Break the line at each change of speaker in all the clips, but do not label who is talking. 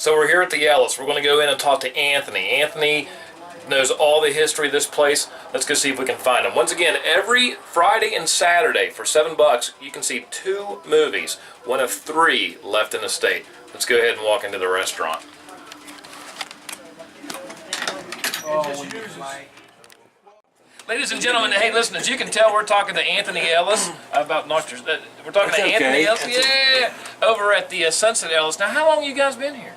So we're here at the Ellis. We're going to go in and talk to Anthony. Anthony knows all the history of this place. Let's go see if we can find him. Once again, every Friday and Saturday for $7, you can see 2 movies, one of 3 left in the state. Let's go ahead and walk into the restaurant. Ladies and gentlemen, hey, listen, as you can tell, we're talking to Anthony Ellis about Noctures. We're talking to Anthony Ellis, yeah, over at the Sunset Ellis. Now, how long have you guys been here?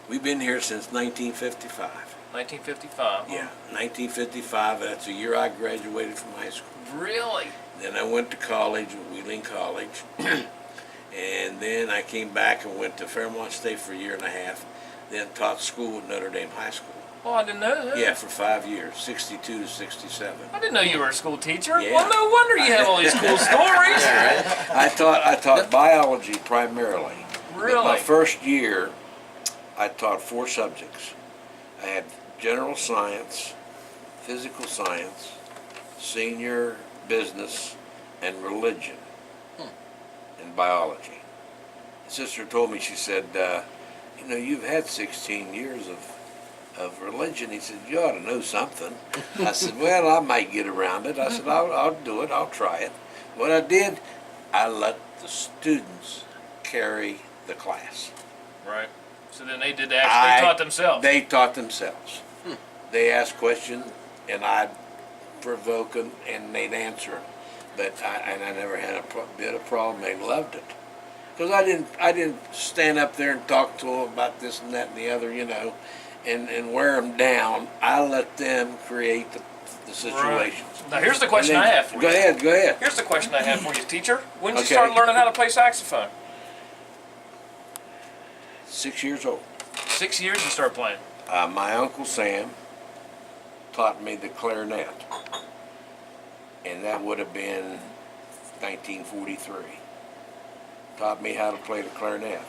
We've been here since 1955.
1955.
Yeah, 1955. That's the year I graduated from high school.
Really?
Then I went to college at Wheeling College, and then I came back and went to Fairmont State for a year and a half. Then taught school at Notre Dame High School.
Oh, I didn't know that.
Yeah, for 5 years, 62 to 67.
I didn't know you were a school teacher.
Yeah.
Well, no wonder you have all these cool stories.
I taught biology primarily.
Really?
But my first year, I taught 4 subjects. I had general science, physical science, senior business, and religion, and biology. My sister told me, she said, you know, you've had 16 years of religion. He said, you ought to know something. I said, well, I might get around it. I said, I'll do it. I'll try it. What I did, I let the students carry the class.
Right. So then they did actually taught themselves.
They taught themselves. They asked questions, and I'd provoke them, and they'd answer them. But I never had a bit of problem. They loved it. Because I didn't stand up there and talk to them about this and that and the other, you know, and wear them down. I let them create the situations.
Right. Now here's the question I have for you.
Go ahead.
Here's the question I have for you, teacher. When did you
Okay.
start learning how to play saxophone?
6 years old.
6 years you started playing.
My Uncle Sam taught me the clarinet, and that would have been 1943. Taught me how to play the clarinet.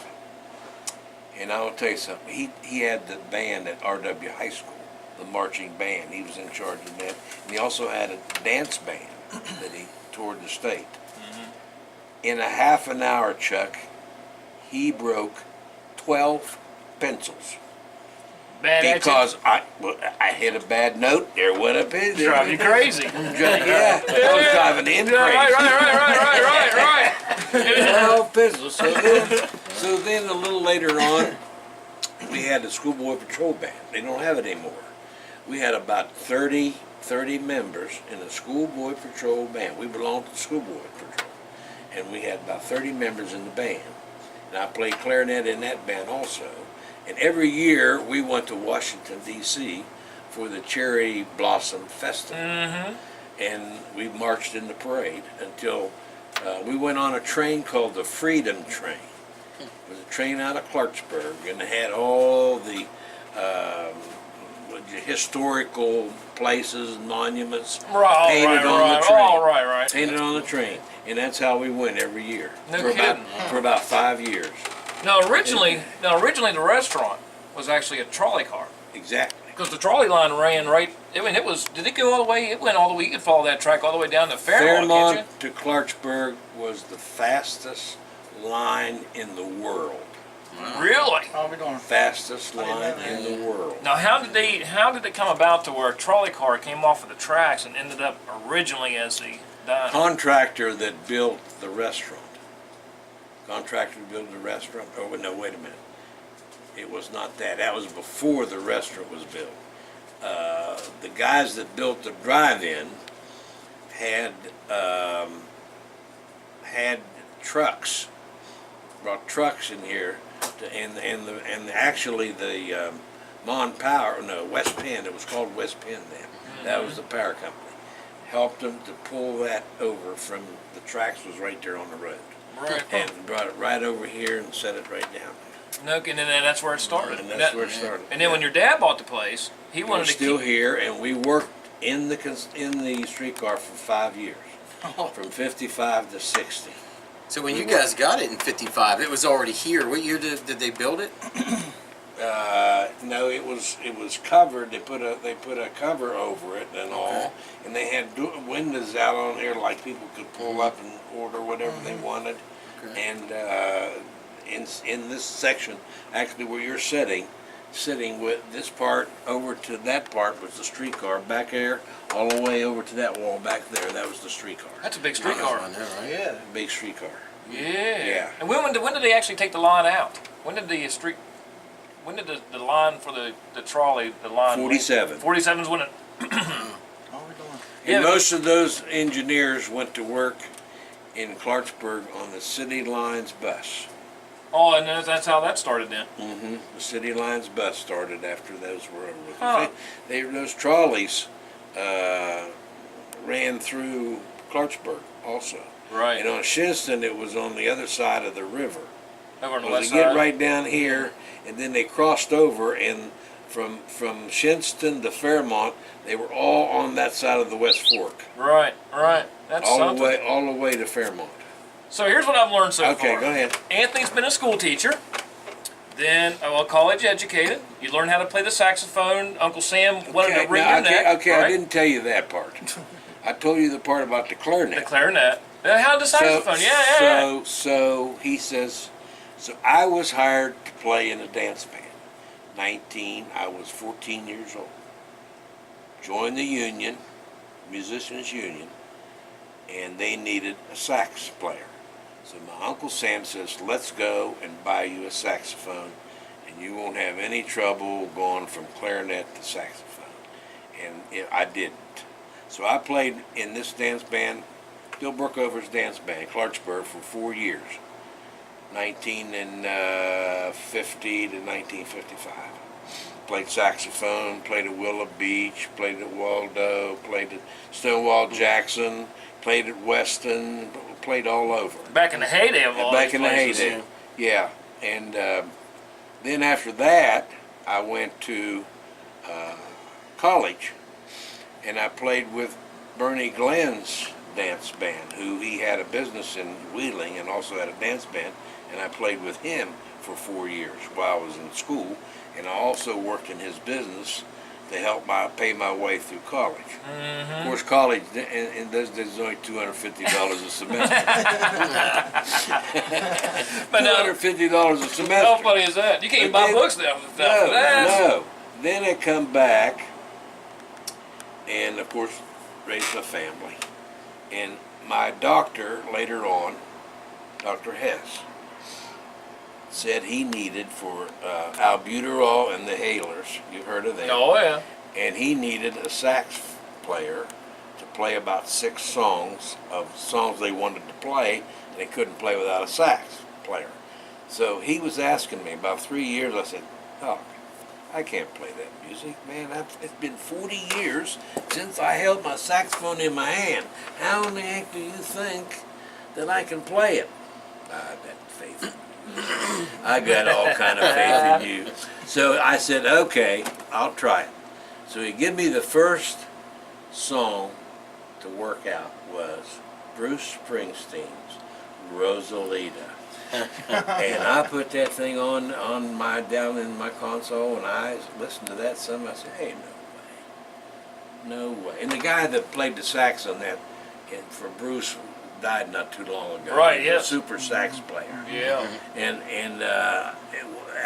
And I'll tell you something, he had the band at R.W. High School, the marching band. He was in charge of that. And he also had a dance band that he toured the state. In a half an hour, Chuck, he broke 12 pencils. Because I hit a bad note, there went a pin.
Drive you crazy.
Yeah, I was driving him crazy.
Right.
12 pencils. So then a little later on, we had the schoolboy patrol band. They don't have it anymore. We had about 30 members in the schoolboy patrol band. We belonged to the schoolboy patrol. And we had about 30 members in the band. And I played clarinet in that band also. And every year we went to Washington, D.C. for the Cherry Blossom Festival. And we marched in the parade until we went on a train called the Freedom Train. It was a train out of Clarksburg, and it had all the historical places, monuments painted on the train. Painted on the train. And that's how we went every year. For about 5 years.
Now originally the restaurant was actually a trolley car.
Exactly.
Because the trolley line ran right. I mean, did it go all the way? It went all the way. You could follow that track all the way down to Fairmont, can't you?
To Clarksburg was the fastest line in the world.
Really?
Fastest line in the world.
Now, how did it come about to where a trolley car came off of the tracks and ended up originally as the diner?
Contractor that built the restaurant. Contractor built the restaurant. Oh no, wait a minute. It was not that. That was before the restaurant was built. The guys that built the drive-in had trucks. Brought trucks in here, and actually the West Penn. It was called West Penn then. That was the power company. Helped them to pull that over from the tracks was right there on the road.
Right.
And brought it right over here and set it right down.
No, and then that's where it started.
And that's where it started.
And then when your dad bought the place, he wanted to
still
keep
here, and we worked in the streetcar for 5 years, from 55 to 60.
So when you guys got it in '55, it was already here. What year did they build it?
No, it was covered. They put a cover over it and all, and they had windows out on here like people could pull up and order whatever they wanted, and in this section, actually where you're sitting with this part over to that part was the streetcar back there, all the way over to that wall back there. That was the streetcar.
That's a big streetcar.
On there, right?
Yeah.
Big streetcar.
Yeah. And when did they actually take the line out? When did the line for the trolley, the line?
47.
47's when it.
And most of those engineers went to work in Clarksburg on the City Lines bus.
Oh, and that's how that started then.
Mm-hmm. The City Lines bus started after those were over.
Huh.
Those trolleys ran through Clarksburg also.
Right.
And on Shinston, it was on the other side of the river.
Over on the
Well,
west
they get
side.
right down here, and then they crossed over, and from Shinston to Fairmont, they were all on that side of the West Fork,
Right. That's
all
something.
the way to Fairmont.
So here's what I've learned so far.
Okay, go ahead.
Anthony's been a school teacher, then college educated. You learn how to play the saxophone. Uncle Sam wanted to wring your neck.
Okay,
right?
I didn't tell you that part. I told you the part about the clarinet.
The clarinet. How the saxophone? Yeah.
So he says, so I was hired to play in a dance band. I was 14 years old. Joined the union, musicians union, and they needed a sax player. So my Uncle Sam says, let's go and buy you a saxophone, and you won't have any trouble going from clarinet to saxophone. And I didn't. So I played in this dance band, Bill Brookover's dance band, Clarksburg, for 4 years, 1950 to 1955. Played saxophone, played at Willow Beach, played at Waldo, played at Stonewall Jackson, played at Weston, played all over.
Back in the heyday of all
Back
these
in the
places.
heyday, yeah. And then after that, I went to college, and I played with Bernie Glenn's dance band, who he had a business in Wheeling and also had a dance band, and I played with him for 4 years while I was in school, and I also worked in his business to help pay my way through college.
Mm-hmm.
Of course, college in those days is only $250 a semester.
But now,
$250 a semester.
how funny is that? You can't even buy books now for that.
No. Then I come back, and of course, raised a family. And my doctor later on, Dr. Hess, said he needed for albuterol and the Halers. You've heard of them.
Oh yeah.
And he needed a sax player to play about 6 songs of songs they wanted to play, and they couldn't play without a sax player. So he was asking me about 3 years. I said, "Doc, I can't play that music, man. It's been 40 years since I held my saxophone in my hand. How in the heck do you think that I can play it?" I got faith in you. I got all kind of faith in you. So I said, okay, I'll try it. So he gave me the first song to work out was Bruce Springsteen's Rosalita. And I put that thing down in my console, and I listened to that some. I said, hey, no way. And the guy that played the sax on that for Bruce died not too long ago.
Right,
He was
yes.
a super sax player.
Yeah.
And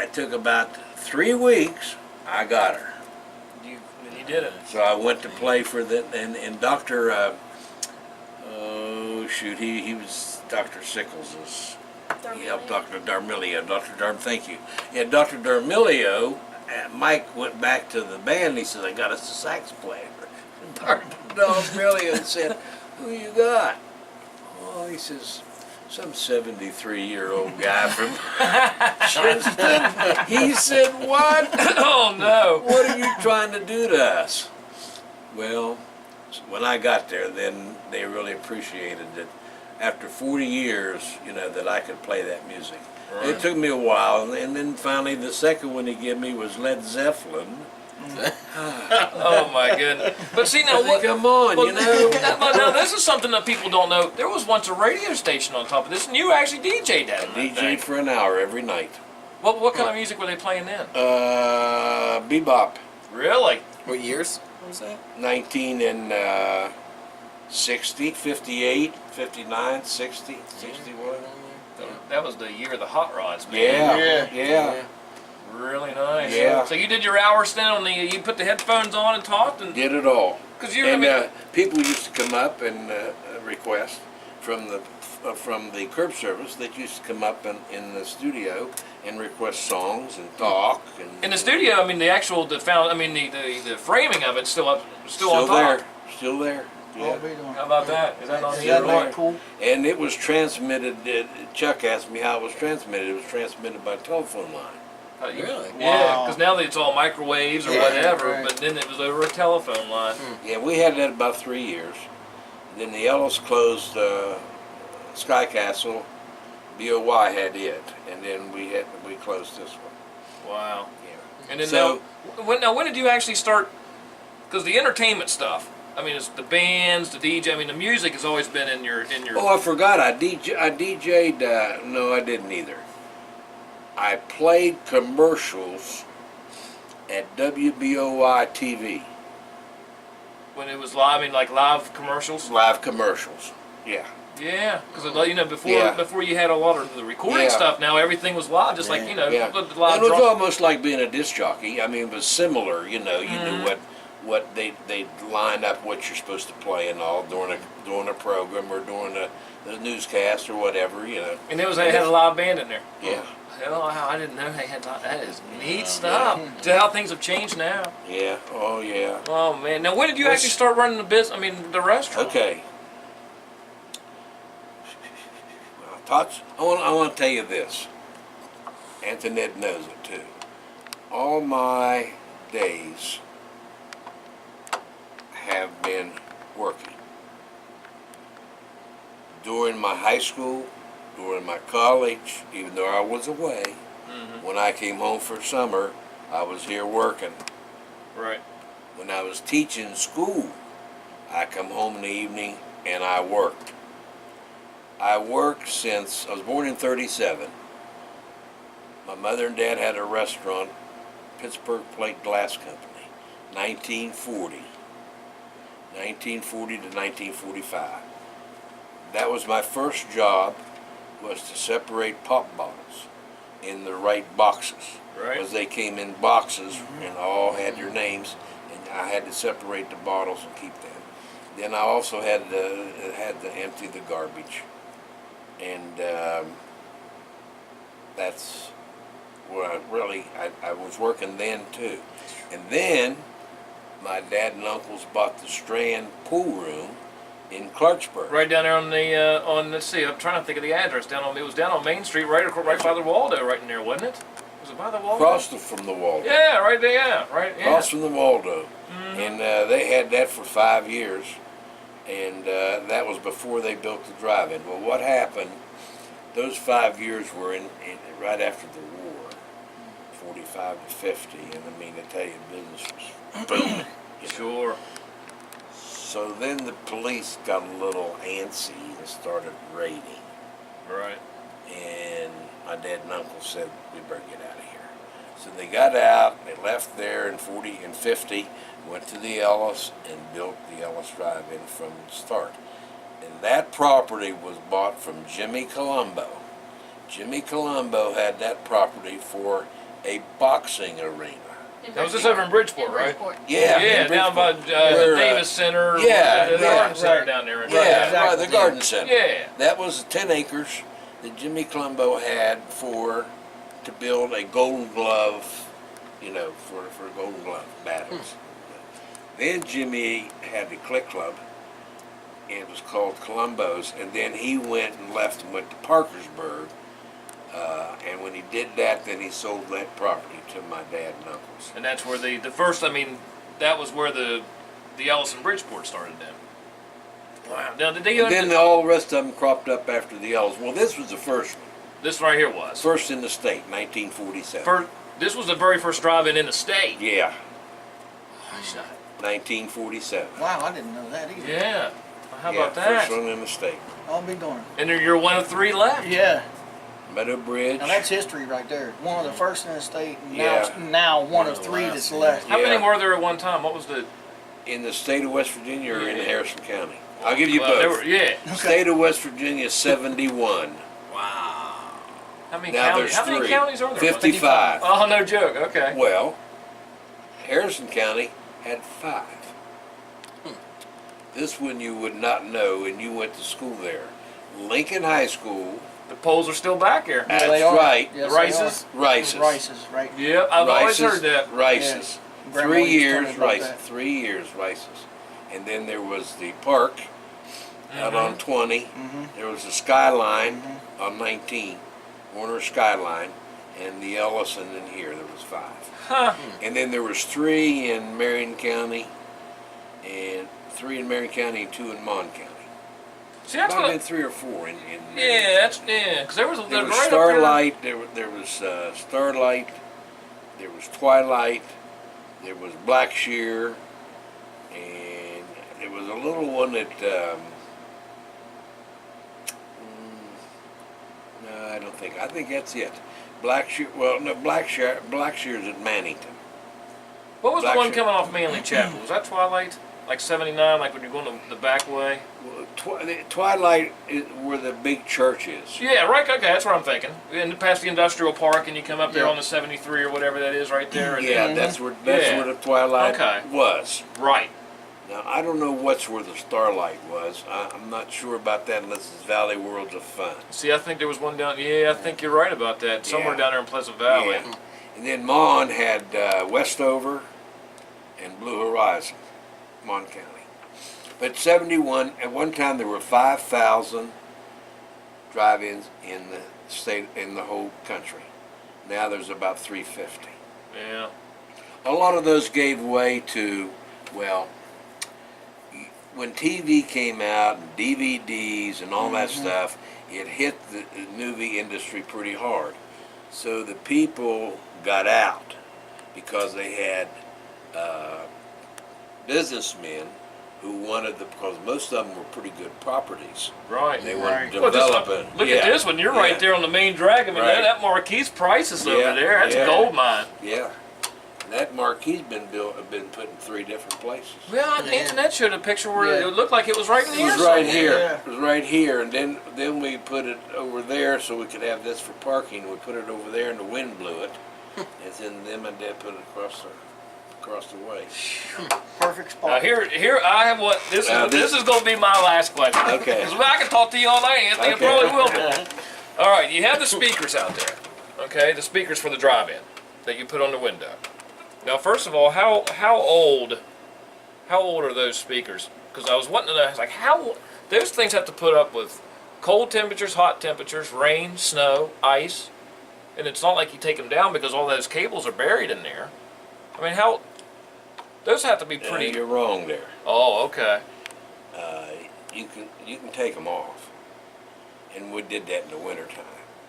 it took about 3 weeks. I got her.
You did it.
So I went to play for and Dr. He was Dr. Sickles'. He helped Dr. D'Armilio. Thank you. Yeah, Dr. D'Armilio, Mike went back to the band, and he said, I got us a sax player. And Dr. D'Armilio said, who you got? Oh, he says, some 73-year-old guy from Shinston. He said, what?
Oh no.
What are you trying to do to us? Well, when I got there, then they really appreciated that after 40 years, that I could play that music.
Right.
It took me a while, and then finally the second one he gave me was Led Zeppelin.
Oh my goodness. But see now,
Come on,
Now this is something that people don't know. There was once a radio station on top of this, and you actually DJ'd that.
DJ for an hour every night.
What kind of music were they playing then?
Bebop.
Really?
What years? What was that?
1960, 58, 59, 60, 61.
That was the year of the hot rods, man.
Yeah.
Really nice.
Yeah.
So you did your hour stint on the. You put the headphones on and talked, and
Did it all.
because you.
And people used to come up and request from the curb service that used to come up in the studio and request songs and talk. And
in the studio, I mean, the framing of it's still up, still on top.
Still there. Yeah.
How about that? Is that not
Is that
really
not cool?
And it was transmitted. Chuck asked me how it was transmitted. It was transmitted by telephone line.
Really?
Yeah,
Wow.
because now it's all microwaves or
Yeah,
whatever,
right.
but then it was over a telephone line.
Yeah, we had that about 3 years. Then the Ellis closed Sky Castle. BOY had it, and then we closed this one.
Wow.
Yeah.
And then
So-
when did you actually start? Because the entertainment stuff, I mean, it's the bands, the DJ. I mean, the music has always been in your.
Oh, I forgot. I DJ'd. No, I didn't either. I played commercials at WBOI TV.
When it was live, I mean, like live commercials.
Live commercials. Yeah.
Yeah, because before
Yeah.
before you had a lot of the recording
Yeah.
stuff. Now everything was live, just like
Yeah.
the live.
It was
drum-
almost like being a disc jockey. I mean, it was similar. You knew what they line up what you're supposed to play and all during a program or during the newscast or whatever.
And they had a live band in there.
Yeah.
Hell, I didn't know they had that. Is neat stuff. To how things have changed now.
Yeah. Oh yeah.
Oh man! Now when did you
Let's-
actually start running the business? I mean, the restaurant.
Okay. Tots, I want to tell you this. Antoinette knows it too. All my days have been working. During my high school, during my college, even though I was away, when I came home for summer, I was here working.
Right.
When I was teaching school, I come home in the evening and I worked. I worked since I was born in '37. My mother and dad had a restaurant, Pittsburgh Plate Glass Company, 1940 to 1945. That was my first job, was to separate pop bottles in the right boxes.
Right.
Because they came in boxes and all had their names, and I had to separate the bottles and keep them. Then I also had to empty the garbage. And that's where I was working then too. And then my dad and uncles bought the Strand pool room in Clarksburg.
Right down there on the let's see, I'm trying to think of the address. It was down on Main Street, right by the Waldo, right in there, wasn't it? Was it by the Waldo?
Across from the Waldo.
Yeah, right there. Yeah, right. Yeah.
Across from the Waldo. And they had that for 5 years. And that was before they built the drive-in. Well, what happened, those 5 years were in right after the war, 45 to 50. And I mean, I tell you, business was booming.
Sure.
So then the police got a little antsy and started raiding.
Right.
And my dad and uncle said, we better get out of here. So they got out, they left there in 40 and 50, went to the Ellis and built the Ellis Drive-In from the start. And that property was bought from Jimmy Colombo. Jimmy Colombo had that property for a boxing arena.
That was just over in Bridgeport, right?
Yeah,
Yeah,
in
down by
Bridgeport, where,
the Davis Center.
yeah,
the
yeah,
garden center
right.
down there.
Yeah,
exactly.
right, the garden center.
Yeah.
That was 10 acres that Jimmy Colombo had to build a Golden Glove, for Golden Glove battles. Then Jimmy had the Click Club, and it was called Colombo's, and then he went and left and went to Parkersburg, and when he did that, then he sold that property to my dad and uncles.
And that's where the first, I mean, that was where the Ellis and Bridgeport started then. Wow. Now, did they
And then all the rest of them cropped up after the L's. Well, this was the first one.
this right here was.
First in the state, 1947.
This was the very first drive-in in the state.
Yeah,
Gosh,
1947.
Wow, I didn't know that either.
yeah. How
Yeah,
about that?
first one in the state.
I'll be darned.
And you're one of 3 left.
Yeah.
Meadow Bridge.
Now that's history right there. One of the first in the state. And
Yeah.
now one of
the
3
last,
that's
yeah.
left.
How many
Yeah.
were there at one time? What was the?
In the state of West Virginia or in Harrison County? I'll give you
Well, there
both.
were, yeah.
State of West Virginia, 71.
Wow.
How many
Now
counties?
there's
How many
three.
counties are there?
55.
Oh, no joke. Okay.
Well, Harrison County had 5. This one you would not know, and you went to school there. Lincoln High School.
The polls are still back here.
That's
they are.
right.
Yes,
The Rices?
Rices.
Rices, right.
Yep, I've always
Rices,
heard that.
Rices.
Yeah. Grandma
3
used to tell
years
me about
Rices.
that.
3 years Rices. And then there was the park out on 20. There was the Skyline on 19. Warner Skyline. And the Ellison in here, there was 5.
Huh.
And then there was 3 in Marion County, and 3 in Marion County and 2 in Mon County.
See, that's
Might have
what.
been 3 or 4 in Marion
Yeah, that's yeah. Because there was a
There was
right
Starlight, there was Starlight, there was Twilight, there was Blackshear, and there was a little one that, no, I don't think, I think that's it. Blackshear, well, no, Blackshear's at Mannington.
What was the one
Blackshear.
coming off Manly Chapel? Was that Twilight? Like 79, like when you're going the back way?
Well, Twilight is where the big church is.
Yeah, right. Okay, that's what I'm thinking. And past the industrial park, and you come up there
Yeah.
on the 73 or whatever that is, right there. And
Yeah, that's where the Twilight
Okay.
was.
Right.
Now I don't know what's where the Starlight was. I'm not sure about that unless it's Valley Worlds of Fun.
See, I think there was one down. Yeah, I think you're right about that. Somewhere
Yeah.
down there in Pleasant Valley.
Yeah. And then Mon had Westover and Blue Horizon, Mon County. But 71, at one time there were 5,000 drive-ins in the state, in the whole country. Now there's about 350.
Yeah.
A lot of those gave way to, well, when TV came out and DVDs and all that stuff, it hit the movie industry pretty hard. So the people got out because they had businessmen who wanted the, because most of them were pretty good properties.
Right.
They
right.
wanted to
Well, just
develop
look,
it.
look
Yeah.
at this one. You're
Yeah.
right there on the main drag. I mean,
Right.
that Marquise Prices
Yeah.
over there, that's
Yeah.
a gold mine.
Yeah. And that marquee's been put in 3 different places.
Well, on the
Yeah.
internet showed a picture where
Yeah.
it looked like it was right
It
there.
was right here.
Yeah.
It was right here, and then we put it over there so we could have this for parking. We put it over there, and the wind blew it, and then my dad put it across the way.
Perfect
Now
spot.
here I have what this
Now
is.
this-
This is going to be my last question.
Okay.
Because I can talk to you all night, Anthony.
Okay.
I probably will be. All right, you have the speakers out there. Okay, the speakers for the drive-in that you put on the window. Now, first of all, how old are those speakers? Because I was wanting to know, I was like, how those things have to put up with cold temperatures, hot temperatures, rain, snow, ice, and it's not like you take them down because all those cables are buried in there. I mean, how those have to be pretty.
You're wrong there.
Oh, okay.
You can take them off, and we did that in the wintertime.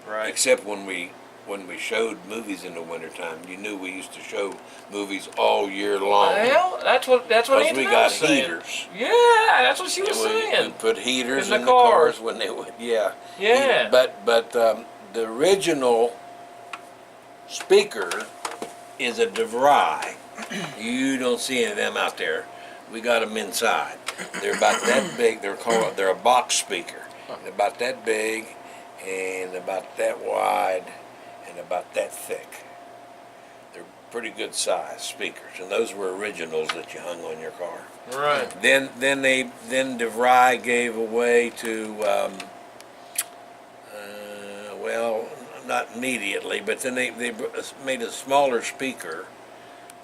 Right.
Except when we showed movies in the wintertime, you knew we used to show movies all year long.
Well, that's what
Because
Anthony
we got
was saying.
heaters.
Yeah, that's what she was
And we
saying.
put heaters
In the
in the cars
cars.
when they would, yeah.
Yeah.
But the original speaker is a DeVry. You don't see any of them out there. We got them inside. They're about that big. They're a box speaker. They're about that big, and about that wide, and about that thick. They're pretty good size speakers, and those were originals that you hung on your car.
Right.
Then DeVry gave away to, well, not immediately, but then they made a smaller speaker,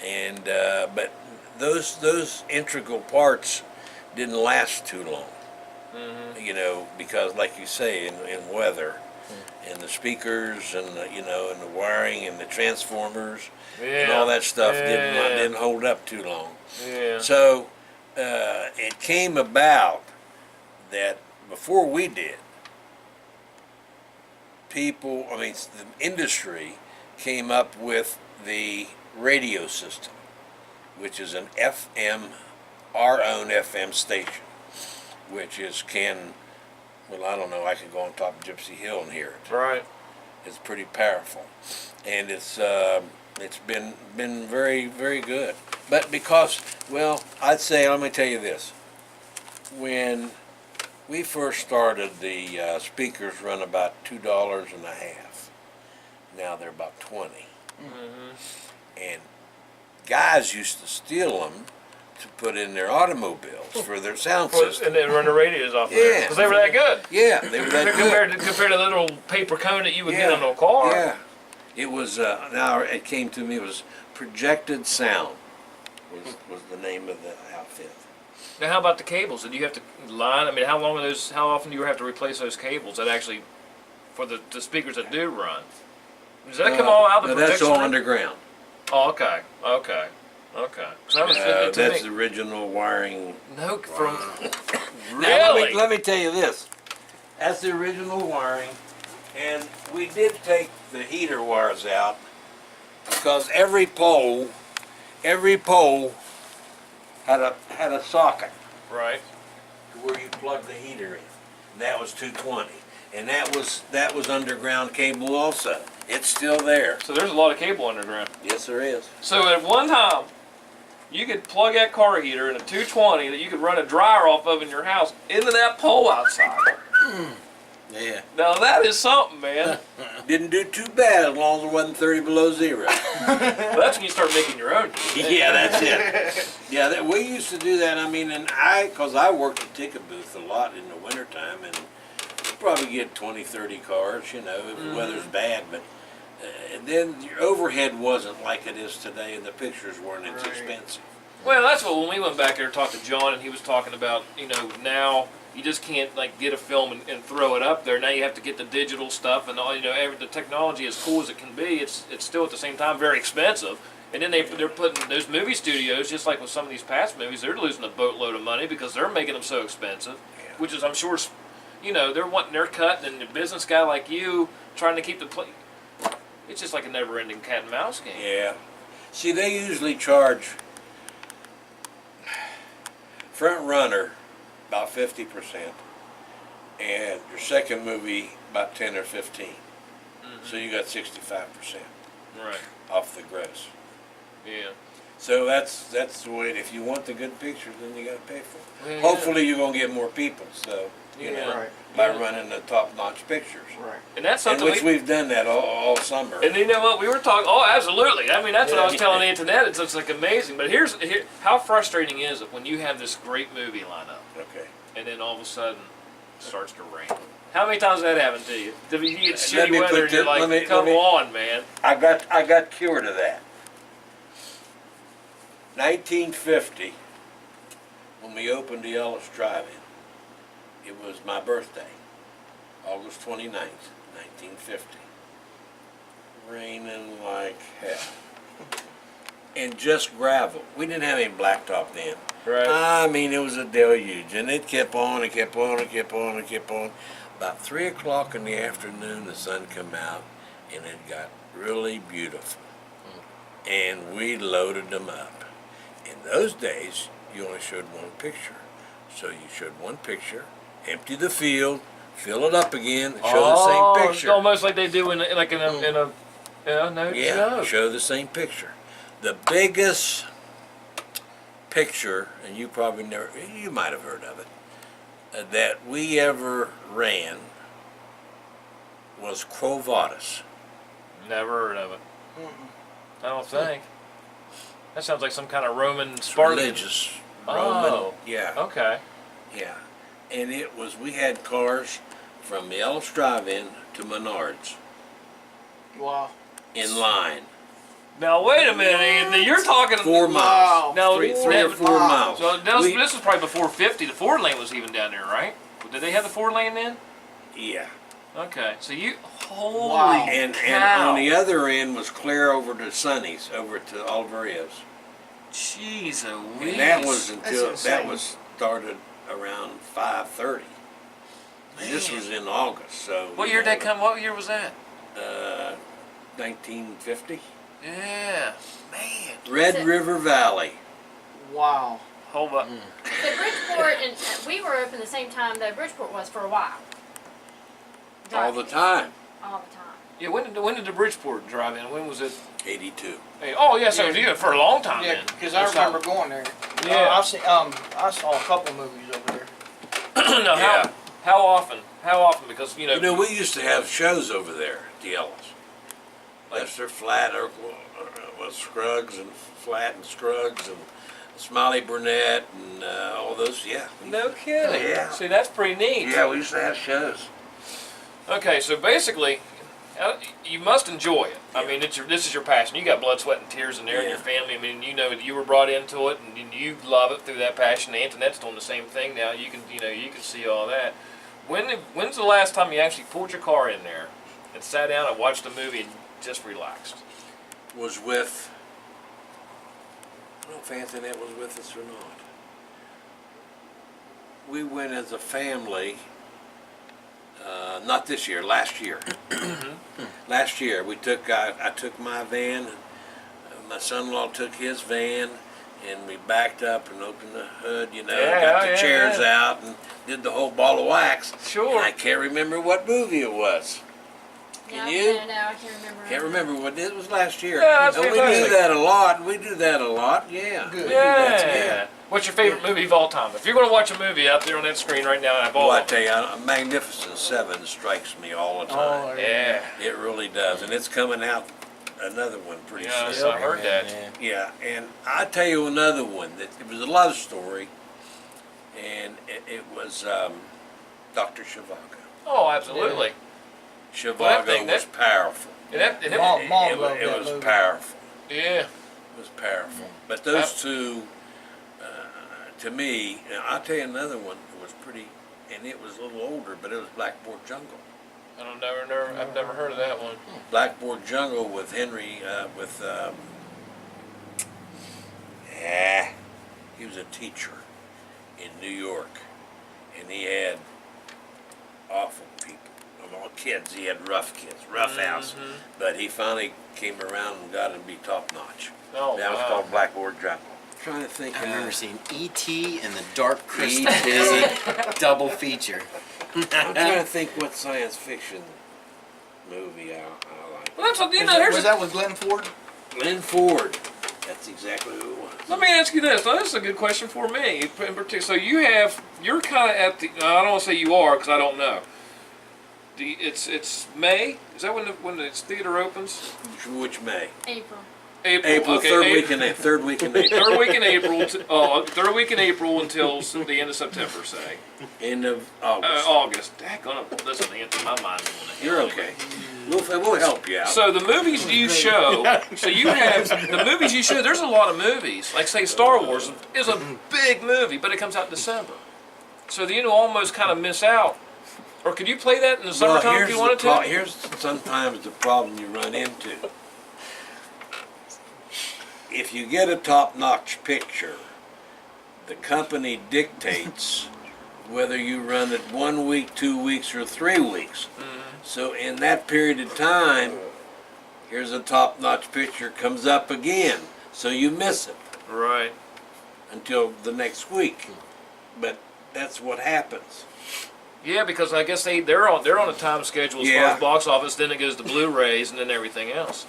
and but those integral parts didn't last too long. You know, because like you say, in weather, and the speakers, and and the wiring, and the transformers, and all that stuff didn't hold up too long.
Yeah.
So it came about that before we did, the industry came up with the radio system, which is an our own FM station, which is I don't know, I could go on top of Gypsy Hill and hear it.
Right.
It's pretty powerful, and it's been very, very good. But because, well, let me tell you this. When we first started, the speakers run about $2.50. Now they're about 20.
Mm-hmm.
And guys used to steal them to put in their automobiles for their sound system.
And then run the radios off there.
Yeah.
Because they were that good.
Yeah, they were that good.
Compared to the little paper cone that you would get on a car.
Yeah. It was, now it came to me, it was Projected Sound was the name of the outfit.
Now, how about the cables? Did you have to line? I mean, how often do you have to replace those cables that actually, for the speakers that do run? Does that come all out of the
No, that's
protection
all
room?
Underground.
Oh, okay. So that was
That's the original wiring.
No, from
Now,
really.
let me tell you this. That's the original wiring, and we did take the heater wires out because every pole had a socket
Right.
to where you plug the heater in. And that was 220, and that was underground cable also. It's still there.
So there's a lot of cable underground.
Yes, there is.
So at one time, you could plug that car heater in a 220 that you could run a dryer off of in your house into that pole outside.
Yeah.
Now that is something, man.
Didn't do too bad as long as it wasn't 30 below zero.
Well, that's when you start making your own.
Yeah, that's it. Yeah, we used to do that. I mean, because I worked the ticket booth a lot in the wintertime, and you probably get 20, 30 cars, if the weather's bad. But and then your overhead wasn't like it is today, and the pictures weren't as expensive.
Well, that's what when we went back there and talked to John, and he was talking about, now you just can't get a film and throw it up there. Now you have to get the digital stuff and all. The technology, as cool as it can be, it's still at the same time very expensive. And then they're putting those movie studios, just like with some of these past movies, they're losing a boatload of money because they're making them so expensive.
Yeah.
Which is, I'm sure, they're wanting their cut, and the business guy like you trying to keep the play. It's just like a never-ending cat and mouse game.
Yeah. See, they usually charge front runner about 50%, and your second movie about 10 or 15. So you got 65%
Right.
off the gross.
Yeah.
So that's the way. If you want the good pictures, then you got to pay for it.
Yeah.
Hopefully, you're gonna get more people. So
Right.
by running the top-notch pictures,
Right.
And that's
in
something
which we've done that all summer.
And you know what? We were talking. Oh, absolutely. I mean, that's what I was telling the internet. It's like amazing. But here, how frustrating is it when you have this great movie lineup,
Okay.
and then all of a sudden it starts to rain? How many times has that happened to you? You get
Let
shitty
me
weather,
put
and you're
this-
like,
let me-
"Come
let me-
on, man."
I got cured of that. 1950, when we opened the Ellis Drive-In, it was my birthday, August 29th, 1950. Raining like hell. And just gravel. We didn't have any blacktop then.
Right.
I mean, it was a deluge, and it kept on and kept on and kept on and kept on. About 3 o'clock in the afternoon, the sun come out, and it got really beautiful. And we loaded them up. In those days, you only showed one picture. So you showed one picture, empty the field, fill it up again, and show the same
It's
picture.
almost like they do in a no
Yeah,
joke.
show the same picture. The biggest picture, and you probably you might have heard of it, that we ever ran was Quo Vadis.
Never heard of it.
Mm-mm.
I don't think. That sounds like some kind of Roman
It's
Spartan.
religious. Roman.
Oh.
Yeah,
Okay.
yeah. And we had cars from the Ellis Drive-In to Menards
Wow.
in line.
Now wait a minute. You're talking
4 miles.
Wow.
No,
Three
that-
or 4 miles.
So
We-
this was probably before 50. The Ford lane was even down there, right? Did they have the Ford lane then?
Yeah.
Okay, so holy
Wow.
And
cow.
on the other end was clear over to Sonny's, over to Oliveria's.
Jeez
And that was until
That's
that
insane.
was started around 5:30. This was in August, so.
What year did that come? What year was that?
1950.
Yeah, man.
Red River Valley.
Wow.
Hold up.
So Bridgeport, and we were open the same time that Bridgeport was for a while.
All the time.
All the time.
Yeah, when did the Bridgeport drive in? When was it?
82.
Hey, oh yeah, so
Yeah.
for a long time
Yeah,
then.
because I remember going there.
Yeah.
I saw a couple movies over there.
Now,
Yeah.
how often? How often? Because
We used to have shows over there at the Ellis. Lester Flat, was Scruggs and Flat and Scruggs and Smiley Burnett and all those. Yeah.
No kidding.
Yeah.
See, that's pretty neat.
Yeah, we used to have shows.
Okay, so basically, you must enjoy it. I mean, this is your passion. You got blood, sweat, and tears in there, and your family. I mean, you know that you were brought into it, and you love it through that passion. Antoinette's doing the same thing now. You can see all that. When's the last time you actually pulled your car in there and sat down and watched a movie and just relaxed?
Was with. I don't know if Antoinette was with us or not. We went as a family. Not this year, last year. Last year, I took my van, and my son-in-law took his van, and we backed up and opened the hood, got the chairs out, and did the whole ball of wax.
Sure.
And I can't remember what movie it was. Can you?
No, I can't remember.
Can't remember what it was last year.
Yeah, that's
and we
fantastic.
do that a lot. We do that a lot. Yeah.
Good.
We do that,
Yeah. What's your favorite movie of all time? If you're going to watch a movie out there on that screen right now,
Well, I tell you, Magnificent Seven strikes me all the time.
Oh,
yeah.
It really does, and it's coming out another one pretty
Yeah,
soon.
I heard that.
Yeah, and I tell you another one that it was a love story, and it was Dr. Zhivago.
Oh, absolutely.
Zhivago was powerful.
Mom loved
It
that
was
movie.
powerful.
Yeah.
It was powerful. But those two, to me, I'll tell you another one that was pretty, and it was a little older, but it was Blackboard Jungle.
I've never heard of that one.
Blackboard Jungle with Henry, he was a teacher in New York, and he had awful people. All kids, he had rough kids, rough house, but he finally came around and got him to be top notch.
Oh,
That was
wow.
called Blackboard Jungle. Trying to think.
I remember seeing E.T. and the Dark Crystal
E.T.
as a double feature.
I'm trying to think what science fiction movie I like.
Well, that's
Was that with Glenn Ford?
Glenn Ford. That's exactly who it was.
Let me ask you this. Now, this is a good question for me. In particular, so you're kind of at the. I don't want to say you are because I don't know. It's May. Is that when the theater opens?
Which May?
April.
April. Okay,
third week in April.
Third week in April. Third week in April until the end of September. Say.
End of August.
August. Daggone, listen, Anthony, my mind's going to hell.
You're okay. We'll help you out.
So the movies you show, so you have the movies you show. There's a lot of movies. Like say Star Wars is a big movie, but it comes out in December. So you almost kind of miss out. Or could you play that in the summertime if you wanted to?
Here's sometimes the problem you run into. If you get a top-notch picture, the company dictates whether you run it 1 week, 2 weeks, or 3 weeks. So in that period of time, here's a top-notch picture comes up again, so you miss it
Right.
until the next week. But that's what happens.
Yeah, because I guess they're on a time schedule as far
Yeah.
as box office. Then it goes to Blu-rays and then everything else.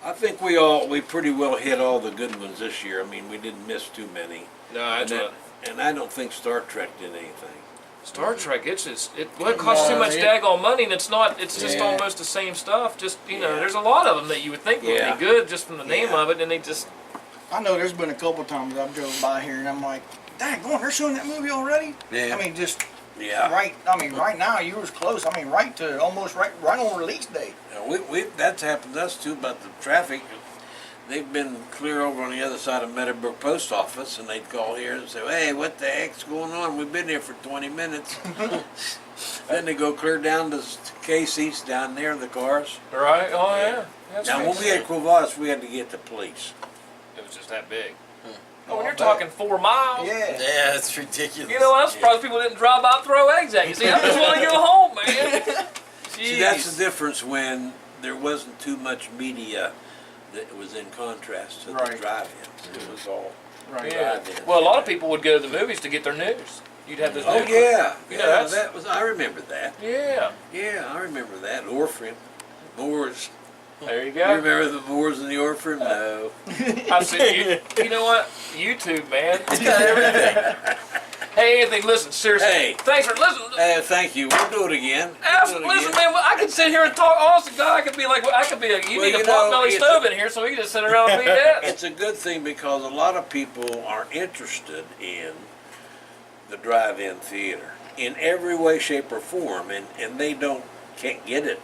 I think we pretty well hit all the good ones this year. I mean, we didn't miss too many.
No, that's what.
And I don't think Star Trek did anything.
Star Trek, it costs too much daggone money, and it's not. It's just
Yeah.
almost the same stuff. Just
Yeah.
there's a lot of them that you would think would
Yeah.
be good just from the name
Yeah.
of it, and they just.
I know there's been a couple times I've drove by here and I'm like, dang, they're showing that movie already?
Yeah.
I mean, just
Yeah.
right now you was close. I mean, almost right on release date.
That's happened to us too about the traffic. They've been clear over on the other side of Meadowbrook Post Office, and they'd call here and say, "Hey, what the heck's going on? We've been here for 20 minutes." Then they go clear down to Casey's down there, the cars.
Right? Oh yeah. That's
Now,
right.
when we had Quivas, we had to get the police.
It was just that big.
Oh,
Oh, when you're
I bet.
talking 4 miles.
Yeah.
Yeah, it's ridiculous.
You know, I'm surprised people didn't drive by and throw eggs at you. See, I just want to go home, man.
See, that's the
Jeez.
difference when there wasn't too much media that was in contrast to the
Right.
drive-ins. It was all
Right.
Yeah.
drive-ins.
Well, a lot of people would go to the movies to get their news. You'd have this.
Oh
news-
yeah,
You
yeah.
know, that's-
That was. I remember that.
Yeah.
Yeah, I remember that. Orphan, Moors.
There you
You
go.
remember the Moors and the Orphan? No.
I said, you know what? YouTube, man.
It's got everything.
Hey, Anthony, listen, seriously.
Hey.
Thanks for listening.
Thank you. We'll do it again.
Absolutely, listen, man. Well, I could sit here and talk. Honest to God, I could be like, you need a potbelly stove in here, so we can just sit around and be that.
It's a good thing because a lot of people are interested in the drive-in theater in every way, shape, or form, and they can't get it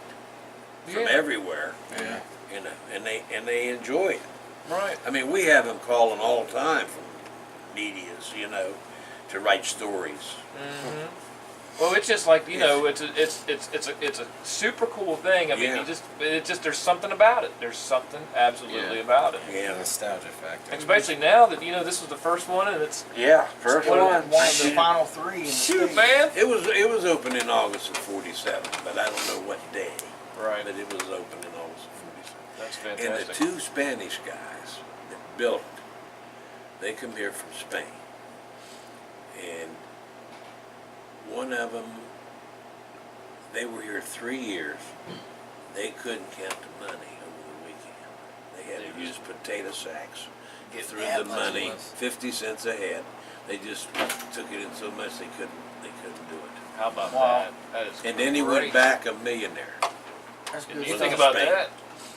from everywhere.
Yeah.
You know, and they enjoy it.
Right.
I mean, we have them calling all the time from medias, you know, to write stories.
Mm-hmm. Well, it's just like, you know, it's a super cool thing. I mean, it's just there's something about it. There's something absolutely about it.
Yeah.
Nostalgia factor.
Especially now that, you know, this was the first one, and it's
First
one
one.
of
One of the final three. In the
shoot,
state.
man.
It was open in August of '47, but I don't know what day.
Right.
But it was open in August of '47.
That's
And
fantastic.
the two Spanish guys that built it, they come here from Spain. And one of them, they were here 3 years. They couldn't count the money over the weekend. They had to use potato sacks, get through the money, 50 cents a head. They just took it in so much they couldn't do it.
How about
Wow.
that? That is
And then he
great.
went back a millionaire.
That's
And
good
you
was
think
in
about
Spain.
that.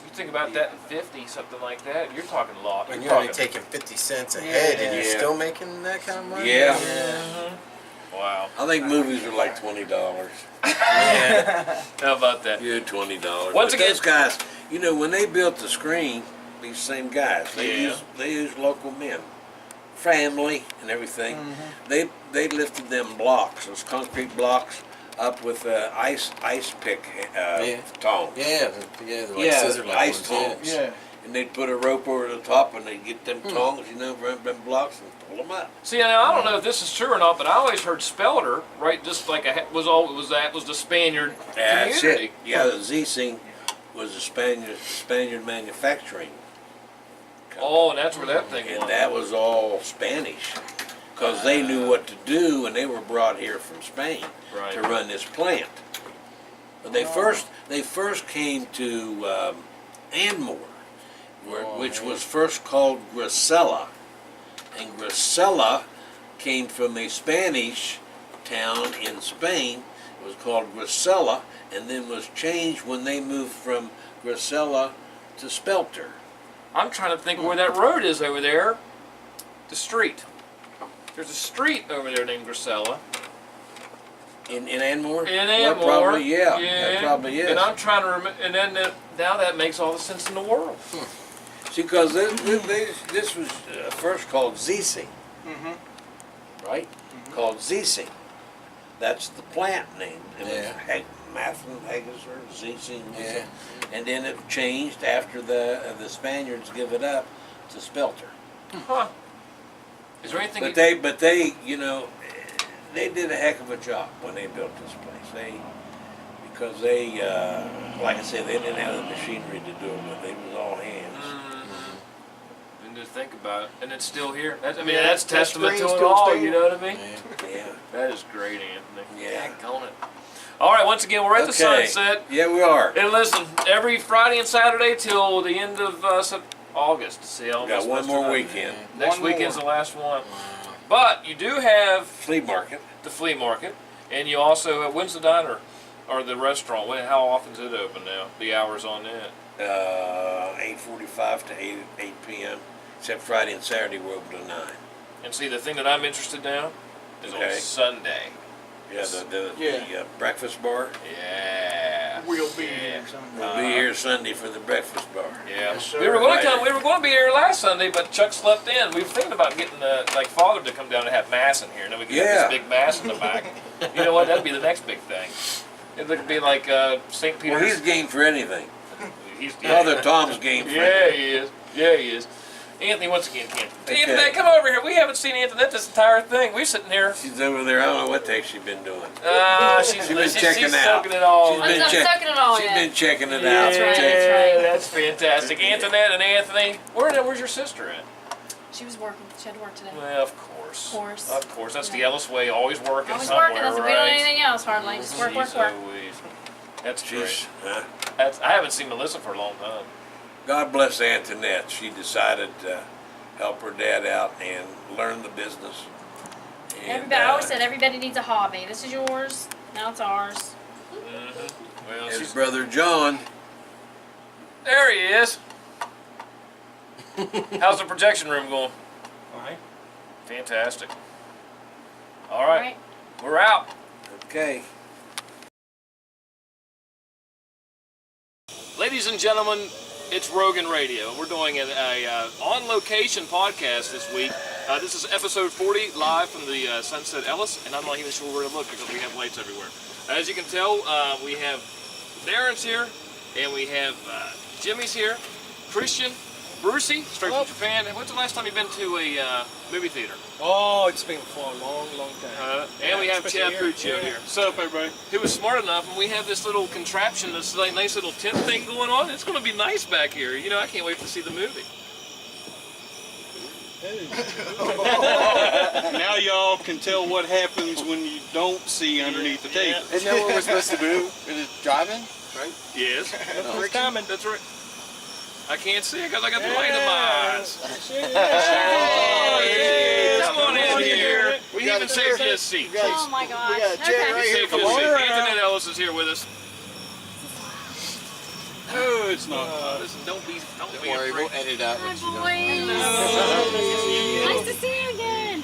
You think about that in 50, something like that. You're talking a lot.
When
You're
you're only
talking.
taking 50 cents a head and you're
Yeah.
still making that kind of money?
Yeah.
Mhm. Wow.
I think movies are like $20.
Yeah.
How about that?
Yeah, $20.
Once
But
again-
those guys, you know, when they built the screen, these same guys,
Yeah.
they used local men, family and everything.
Mm-hmm.
They lifted them blocks, those concrete blocks, up with ice pick
Yeah.
tongs.
Yeah, like scissor like
ice
ones,
tongs.
Yeah.
And they'd put a rope over the top, and they'd get them tongs, you know, from them blocks, and pull them up.
See, now I don't know if this is true or not, but I always heard Spelter, right? Just like was the Spaniard
That's
community.
it. Yeah, the Zeesing was a Spaniard manufacturing company.
Oh, and that's where that thing
And
was.
that was all Spanish, because they knew what to do, and they were brought here from Spain
Right.
to run this plant. But they first came to Anmore, which was first called Gracella, and Gracella came from a Spanish town in Spain. It was called Gracella, and then was changed when they moved from Gracella to Spelter.
I'm trying to think where that road is over there. The street. There's a street over there named Gracella.
In Anmore?
In
Well,
Anmore.
probably, yeah. That probably is.
And I'm trying to remember, and then now that makes all the sense in the world.
See, because this was first called Zeesing, right? Called Zeesing. That's the plant name. It
Yeah.
was Mathen, Hageser, Zeesing.
Yeah.
And then it changed after the Spaniards give it up to Spelter.
Huh. Is there anything?
But they, you know, they did a heck of a job when they built this place. Because they, like I said, they didn't have the machinery to do it with. It was all hands.
And to think about it, and it's still here. That's
That
testament to
screen's
it
still
all.
standing.
You know what I mean?
Yeah.
That is great, Anthony.
Yeah.
Daggone it. All right, once again, we're at the Sunset.
Yeah, we are.
And listen, every Friday and Saturday till the end of August. See, I
We got one more weekend.
Next
One
weekend's
more.
the last one. But you do have
Flea market.
the flea market, and you also have, when's the diner or the restaurant? How often is it open now? The hours on that?
8:45 to 8 p.m. Except Friday and Saturday we're open to 9.
And see, the thing that I'm interested now is on
Okay.
Sunday.
Yeah, the
Yeah.
breakfast bar.
Yeah.
We'll be
Yeah.
here Sunday.
We'll be here Sunday for the breakfast bar.
Yeah,
Yes, sir.
we were going to
Right.
come. We were going to be here last Sunday, but Chuck slept in. We were thinking about getting like Father to come down and have mass in here, and then we could have
Yeah.
this big mass in the back. You know what? That'd be the next big thing. It would be like St. Peter's.
Well, he's game for anything.
He's
Brother Tom's game for
Yeah,
anything.
he is. Yeah, he is. Anthony, once again, Anthony.
Okay.
Anthony, come over here. We haven't seen Anthony this entire thing. We're sitting here.
She's over there. I don't know what the heck she's been doing.
She's
been checking
she's
out.
soaking it all.
She's
in.
been
I'm
check-
soaking it all
She's
in.
been checking it
Yeah,
out.
That's right,
Check-
that's right.
That's fantastic. Antoinette and Anthony, where's your sister at?
She was working. She had to work today.
Well, of course.
Of course.
Of course. That's the Ellis way. Always working
Always
somewhere,
working. Doesn't
right?
be doing anything else hardly. Just work, work,
Jeez
work.
Louise. That's
She's,
great. I haven't seen Melissa for a long time.
God bless Antoinette. She decided to help her dad out and learn the business.
Everybody, I always said everybody needs a hobby. This is yours. Now it's ours.
Well,
His brother John.
there he is. How's the projection room going?
All right.
Fantastic. All right. We're out.
Okay.
Ladies and gentlemen, it's Rogan Radio. We're doing an on-location podcast this week. This is episode 40, live from the Sunset Ellis, and I'm not even sure where to look because we have lights everywhere. As you can tell, we have Darren's here, and we have Jimmy's here, Christian, Brucey, straight from Japan. When's the last time you've been to a movie theater?
Oh, it's been for a long, long time.
And we have Chad Puccio here.
What's up, everybody?
Who was smart enough, and we have this little contraption, this like, nice little tent thing going on. It's going to be nice back here. You know, I can't wait to see the movie.
Now y'all can tell what happens when you don't see underneath the table.
Isn't that what we're supposed to do? It is driving, right?
Yes.
It's coming.
That's right. I can't see it because I got the light in my eyes. Come on in here. We even saved you a seat.
Oh my gosh.
We got a chair right here.
Saved you a seat. Antoinette Ellis is here with us.
Oh, it's not.
Listen, don't be
Don't worry, we'll
afraid.
edit out
Hi,
what you don't.
boys. Nice to see you again.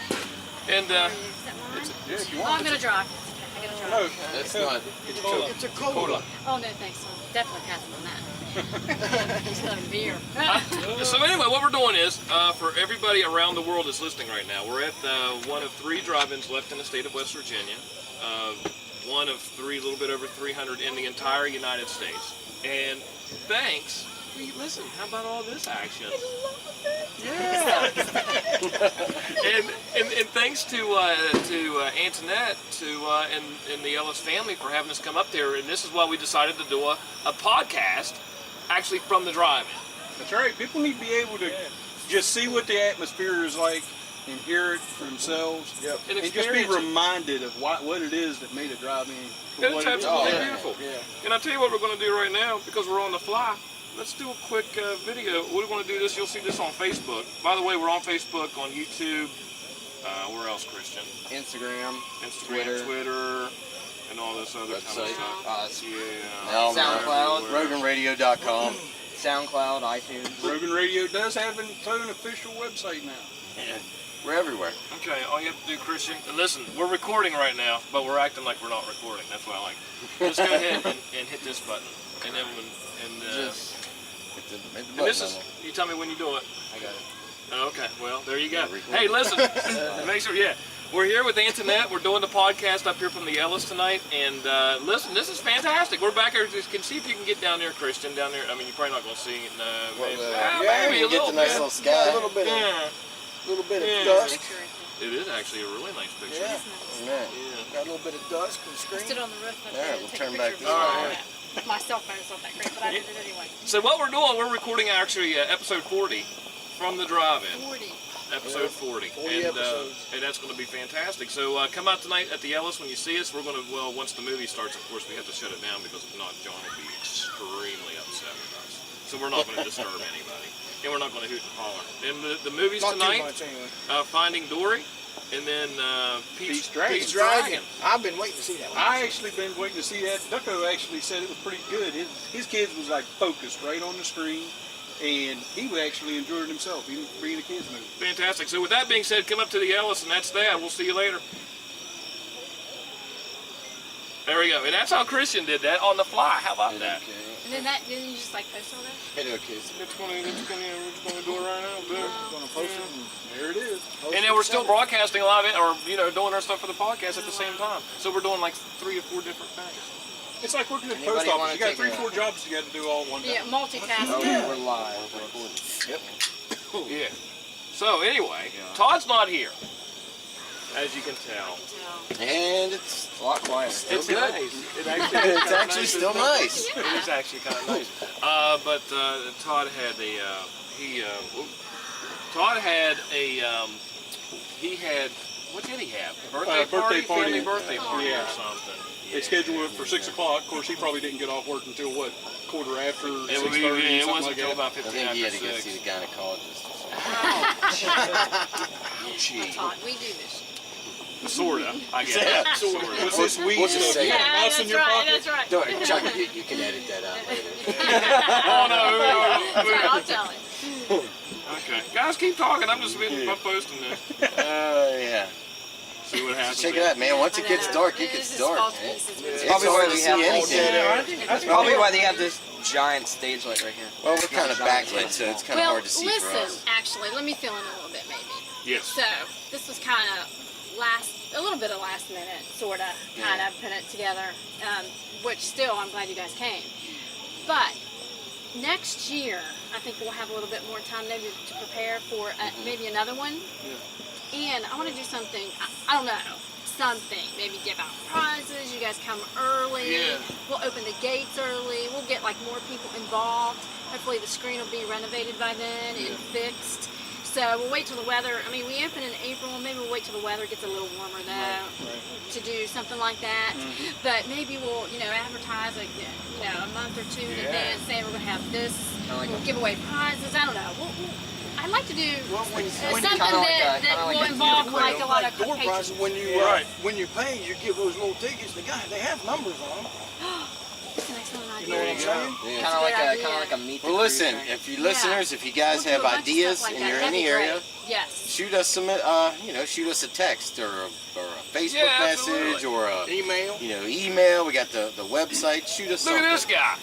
And
Is that mine? Oh, I'm gonna drive. I gotta drive.
No,
That's not.
It's a cola.
Oh no, thanks. I'm definitely passing on that. Just another beer.
so anyway, what we're doing is, for everybody around the world that's listening right now, we're at one of 3 drive-ins left in the state of West Virginia. One of 3, a little bit over 300 in the entire United States. And thanks. Listen, how about all this action? Yeah. and thanks to Antoinette and the Ellis family for having us come up there. And this is why we decided to do a podcast actually from the drive-in.
that's right. People need to be able to just see what the atmosphere is like and hear it for themselves.
Yep.
And
And just be
experience it.
reminded of what it is that made a drive-in. for
It's
what it is.
absolutely
yeah.
beautiful.
Yeah.
And I'll tell you what we're going to do right now, because we're on the fly. Let's do a quick video. We're going to do this. You'll see this on Facebook. By the way, we're on Facebook, on YouTube. Where else, Christian?
Instagram,
Instagram, Twitter, and all this other kind of
website,
stuff. Yeah.
now
SoundCloud.
RoganRadio.com, SoundCloud, iTunes.
Rogan Radio does have its own official website now.
We're everywhere.
Okay, all you have to do, Christian, and listen, we're recording right now, but we're acting like we're not recording. That's what I like. Just go ahead and hit this button, and then
Just hit the
and
button
this
on
is.
it.
You tell me when you do it.
I got it.
Oh, okay, well, there you go.
Yeah, record.
Hey, listen, make sure, yeah. We're here with Antoinette. We're doing the podcast up here from the Ellis tonight. And listen, this is fantastic. We're back here. You can see if you can get down there, Christian, down there. I mean, you're probably not going to see it. Maybe, maybe
you
a
get
little
the nice
bit.
little sky.
A little bit of,
Yeah,
little bit of
Yeah.
dust.
it is actually a really nice picture.
Yeah.
Isn't it?
Yeah.
Got a little bit of dust and
I
screen.
stood on the roof and
Alright, we'll
take
turn
a
back
picture
this
of
way.
my cell phone's not that great, but I did it anyway.
So what we're doing, we're recording actually episode 40 from the drive-in.
40.
Episode 40.
40 episodes.
And that's going to be fantastic. So come out tonight at the Ellis when you see us. We're going to, well, once the movie starts, of course, we have to shut it down because if not, John will be extremely upset with us. So we're not going to disturb anybody. And we're not going to hoot and holler. And the movies
Not
tonight,
too much anyway.
Finding Dory, and then Pete's
Dragon.
Pete's Dragon.
I've been waiting to see that one.
I actually been waiting to see that. Ducko actually said it was pretty good. His kids was like focused right on the screen, and he actually enjoyed it himself, even being a kids movie.
Fantastic. So with that being said, come up to the Ellis, and that's that. We'll see you later. There we go. And that's how Christian did that on the fly. How about that?
And then didn't you just like post all that?
Hit okay.
We're just gonna do it right now. Boom.
Gonna post it and
There it is.
And then we're still broadcasting live, or doing our stuff for the podcast at the same time. So we're doing like 3 or 4 different things.
It's like working at the
Anybody
post
wanna
office. You got
take
3, 4 jobs you got to do all at one time.
Yeah, multitasking.
Oh, we're live. We're recording. Yep.
Yeah. So anyway, Todd's not here, as you can tell.
And it's a lot quieter.
It's good.
It's actually still nice.
It is actually kind of nice. But Todd had what did he have?
Birthday party.
Family birthday party
Yeah.
or something.
They scheduled it for 6 o'clock. Of course, he probably didn't get off work until what, quarter after
It
6:30,
wasn't
something like
until
that.
about
I
15
think he had
after
to go
6.
see the gynecologist.
Todd, we do this.
Sorta. I get it. Sorta.
What's this weed
We'll just
stuff?
say
You got a
Yeah,
mouse in
that's
your
right,
pocket?
that's right.
Don't worry, Chuck, you can edit that out later.
Oh no.
That's right, I'll tell him.
Okay. Guys, keep talking. I'm just posting this.
Yeah.
See what happens.
Check it out, man. Once it gets dark, it gets dark, man.
It's
It's
probably
hard
why
to
we
see
have
anything.
That's probably why they have this giant stage light right here.
Well, we're kind of backlit, so it's kind of
Well,
hard to see for
listen,
us.
actually, let me fill in a little bit, maybe.
Yes.
So, this was kind of a little bit of last minute, sort of, kind of put it together, which still, I'm glad you guys came. But, next year, I think we'll have a little bit more time maybe to prepare for maybe another one. And I want to do something, I don't know, something. Maybe give out prizes, you guys come early.
Yeah.
We'll open the gates early. We'll get like more people involved. Hopefully the screen will be renovated by then and fixed. So we'll wait till the weather, I mean, we open in April, maybe we'll wait till the weather gets a little warmer though to do something like that. But maybe we'll, advertise like, a month or two in advance saying we're going to have this, we'll give away prizes, I don't know. I'd like to do something that will involve like a lot of
door
patrons.
prizes when you when you pay, you give those little tickets. They have numbers on them.
That's an excellent
You
idea.
know what I'm saying?
Yeah.
Kind of like a meet the
Well,
cruise
listen,
thing.
if you listeners, if you guys
We'll do
have
a bunch of
ideas
stuff like
and
that.
you're in
That'd
the
be
area,
great. Yes.
shoot us some, shoot us a text or a Facebook
Yeah,
message
absolutely.
or a,
Email.
email. We got the website. Shoot us
Look
something.
at this guy.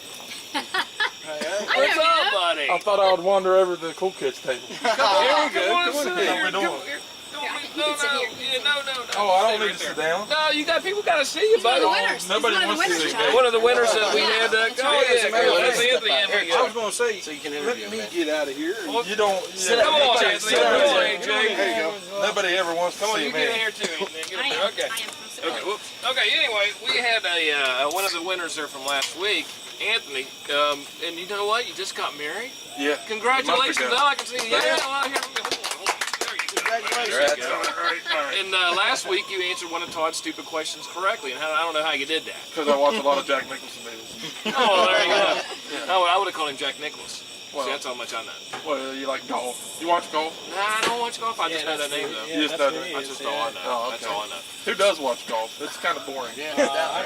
I
What's
know,
up, buddy?
I thought I would wander over to the cool kids table.
Come on,
Come on,
sit
sit
here.
down. We're doing.
Come here.
you can sit here.
No.
Oh, I don't
Stay
need
right
to sit
there.
down.
No, you got people got to see you,
He's one of
buddy.
the winners.
Nobody
He's one of the
wants to
winners,
see
Chuck.
me.
One of the winners that we
Yeah,
had.
that's
Oh
right.
yeah,
Hey,
cool.
let's
That's
step
Anthony.
out.
Anthony.
I was going to say,
So you can
let
interview him,
me
man.
get out of here.
You don't.
Come on, Anthony. Come on, Jake.
Nobody ever wants to
Come on,
see
you get in
me.
here too. Anthony. Get
I
up
am.
there. Okay.
I am.
Okay. Whoops. Okay. Anyway, we had one of the winners there from last week, Anthony. And you know what? You just got married.
Yeah.
Congratulations.
Month ago.
Now I can see you. Yeah. Well, here, hold on. There you go. There you go. And last week you answered one of Todd's stupid questions correctly, and I don't know how you did that.
Because I watch a lot of Jack Nicholson movies.
Oh, there you go. I would have called him Jack Nicholas.
Well,
See, that's how much I know.
Well, you like golf. You watch golf?
Nah, I don't watch golf. I just know that name though.
You just know that.
That's just all I know.
Oh,
That's
okay.
all I know.
Who does watch golf? It's kind of boring.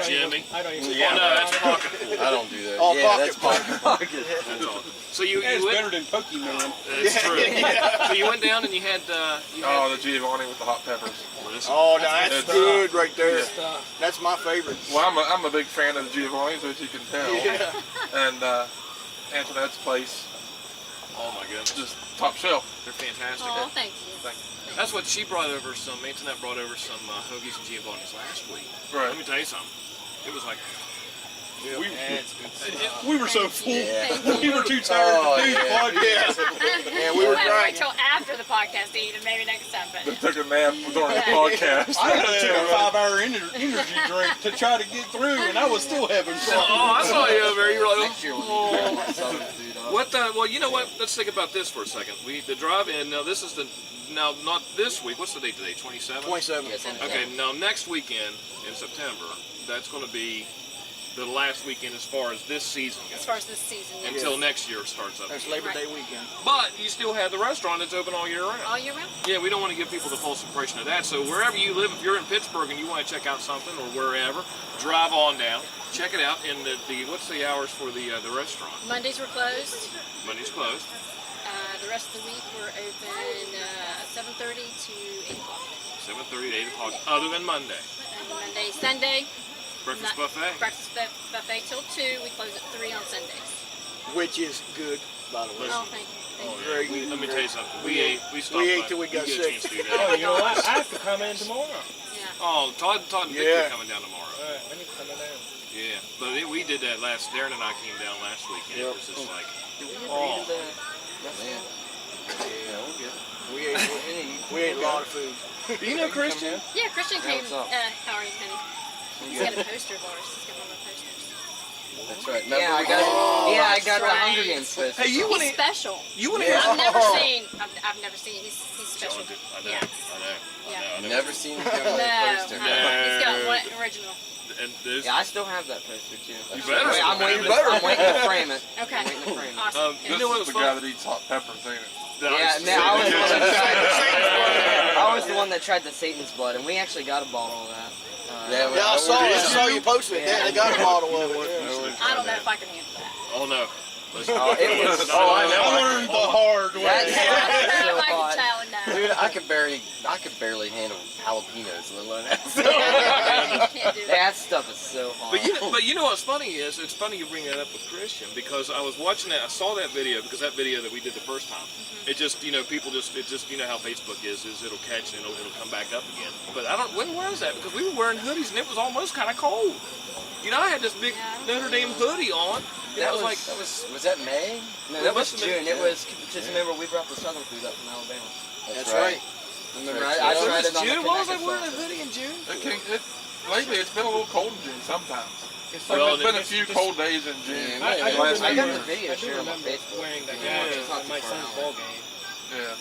Jimmy.
I don't even.
Oh no, that's pocket pool.
I don't do that.
Oh,
Yeah,
pocket
that's pocket.
That's all. So you
It's
went.
better than Pokemon.
That's true. So you went down and you had.
Oh, the Giovanni with the hot peppers.
Oh, that's
It's-
good right there. That's my favorite.
Well, I'm a big fan of the Giovanni's, as you can tell. And Antoinette's place,
Oh my goodness,
just top shelf.
they're fantastic.
Oh, thank you.
That's what she brought over some. Antoinette brought over some hoagies and Giovanni's last week.
Right.
Let me tell you something. It was like.
We were so full.
Thank
We
you.
were too tired to do the podcast.
Yeah,
We
we were
might
trying.
wait till after the podcast to eat, and maybe next time. But
Took a nap during the podcast.
I had to take a 5-hour energy drink to try to get through, and I was still having fun.
Oh, I saw you over there. You were like,
Next year we'll do something, dude.
what the? Well, you know what? Let's think about this for a second. The drive-in. Now this is the. Now not this week. What's the date today? 27.
27.
Okay. Now next weekend in September, that's going to be the last weekend as far as this season
as
goes.
far as this season, yes.
Until next year starts up.
That's
again.
Labor Day weekend.
But you still have the restaurant that's open all year round.
All year round.
Yeah, we don't want to give people the false impression of that. So wherever you live, if you're in Pittsburgh and you want to check out something or wherever, drive on down, check it out. And the what's the hours for the restaurant?
Mondays were closed.
Monday's closed.
The rest of the week we're open 7:30 to 8 o'clock.
7:30 to 8 o'clock, other than Monday.
And Monday, Sunday,
Breakfast
not-
buffet.
breakfast buffet till 2. We close at 3 on Sundays.
Which is good, by the way.
Oh, thank you. Thank you.
Very good.
Let me tell you something. We stopped
ate
by.
till we got
You get a
sick.
chance to do
Oh,
that.
you know what? I have to come in tomorrow.
Yeah.
Oh, Todd and Victor
Yeah.
coming down tomorrow.
Alright, I need to come in there.
Yeah, but we did that last. Darren and I came down last week, and it was just like,
Oh.
Man. Yeah, we'll get it.
We ate a lot of food.
do you know Christian?
Yeah, Christian came.
what's up?
How are you, Penny? He's got a poster of ours. He's got one of the posters.
That's right.
Yeah, I got. I got the Hunger Games poster.
Hey, you want
He's
to?
special.
You want to hear?
I've never seen. I've never seen. He's special.
I know.
Yeah.
I know.
Never seen him
No,
come with a poster.
he's got one original.
And there's,
Yeah, I still have that poster too.
You better.
Wait, I'm waiting.
You
I'm waiting to frame it.
Okay.
I'm waiting to frame it.
Awesome.
you know what was
the guy
fun?
that eats hot peppers, ain't it?
Yeah, man, I was the one that tried to. I was the one one that tried the Satan's blood, and we actually got a bottle of that.
Yeah,
Yeah, I saw it. I saw you posted it.
Yeah.
They got a bottle of it. Yeah.
I don't know if I can handle that.
Oh no. Listen,
Oh, it was.
I know.
I learned the hard way.
That
I don't know
stuff
if
was
I
so
can
hot.
challenge that.
Dude, I could barely handle jalapenos, let alone that.
You can't do that.
That stuff is so hot.
But you know what's funny is, it's funny you bring that up with Christian, because I was watching that, I saw that video, because that video that we did the first time, it just, people just, you know how Facebook is it'll catch and it'll come back up again. But when was that? Because we were wearing hoodies and it was almost kind of cold. I had this big Notre Dame hoodie on.
That
was like,
was that May? No, that was June. It was, just remember, we brought the Southern food up from Alabama.
That's right.
Remember,
That's
I
right.
tried it on
June?
the
Why was I
Connecticut
wearing a
sauce.
hoodie in June?
Lately, it's been a little cold in June sometimes.
Well,
There's been a few cold days in June.
Yeah,
I do
last
I
remember-
got the video
I do
shared on my
remember
Facebook.
wearing that
Yeah,
jacket
it's not
at my
too far
son's
out.
ball game.
Yeah.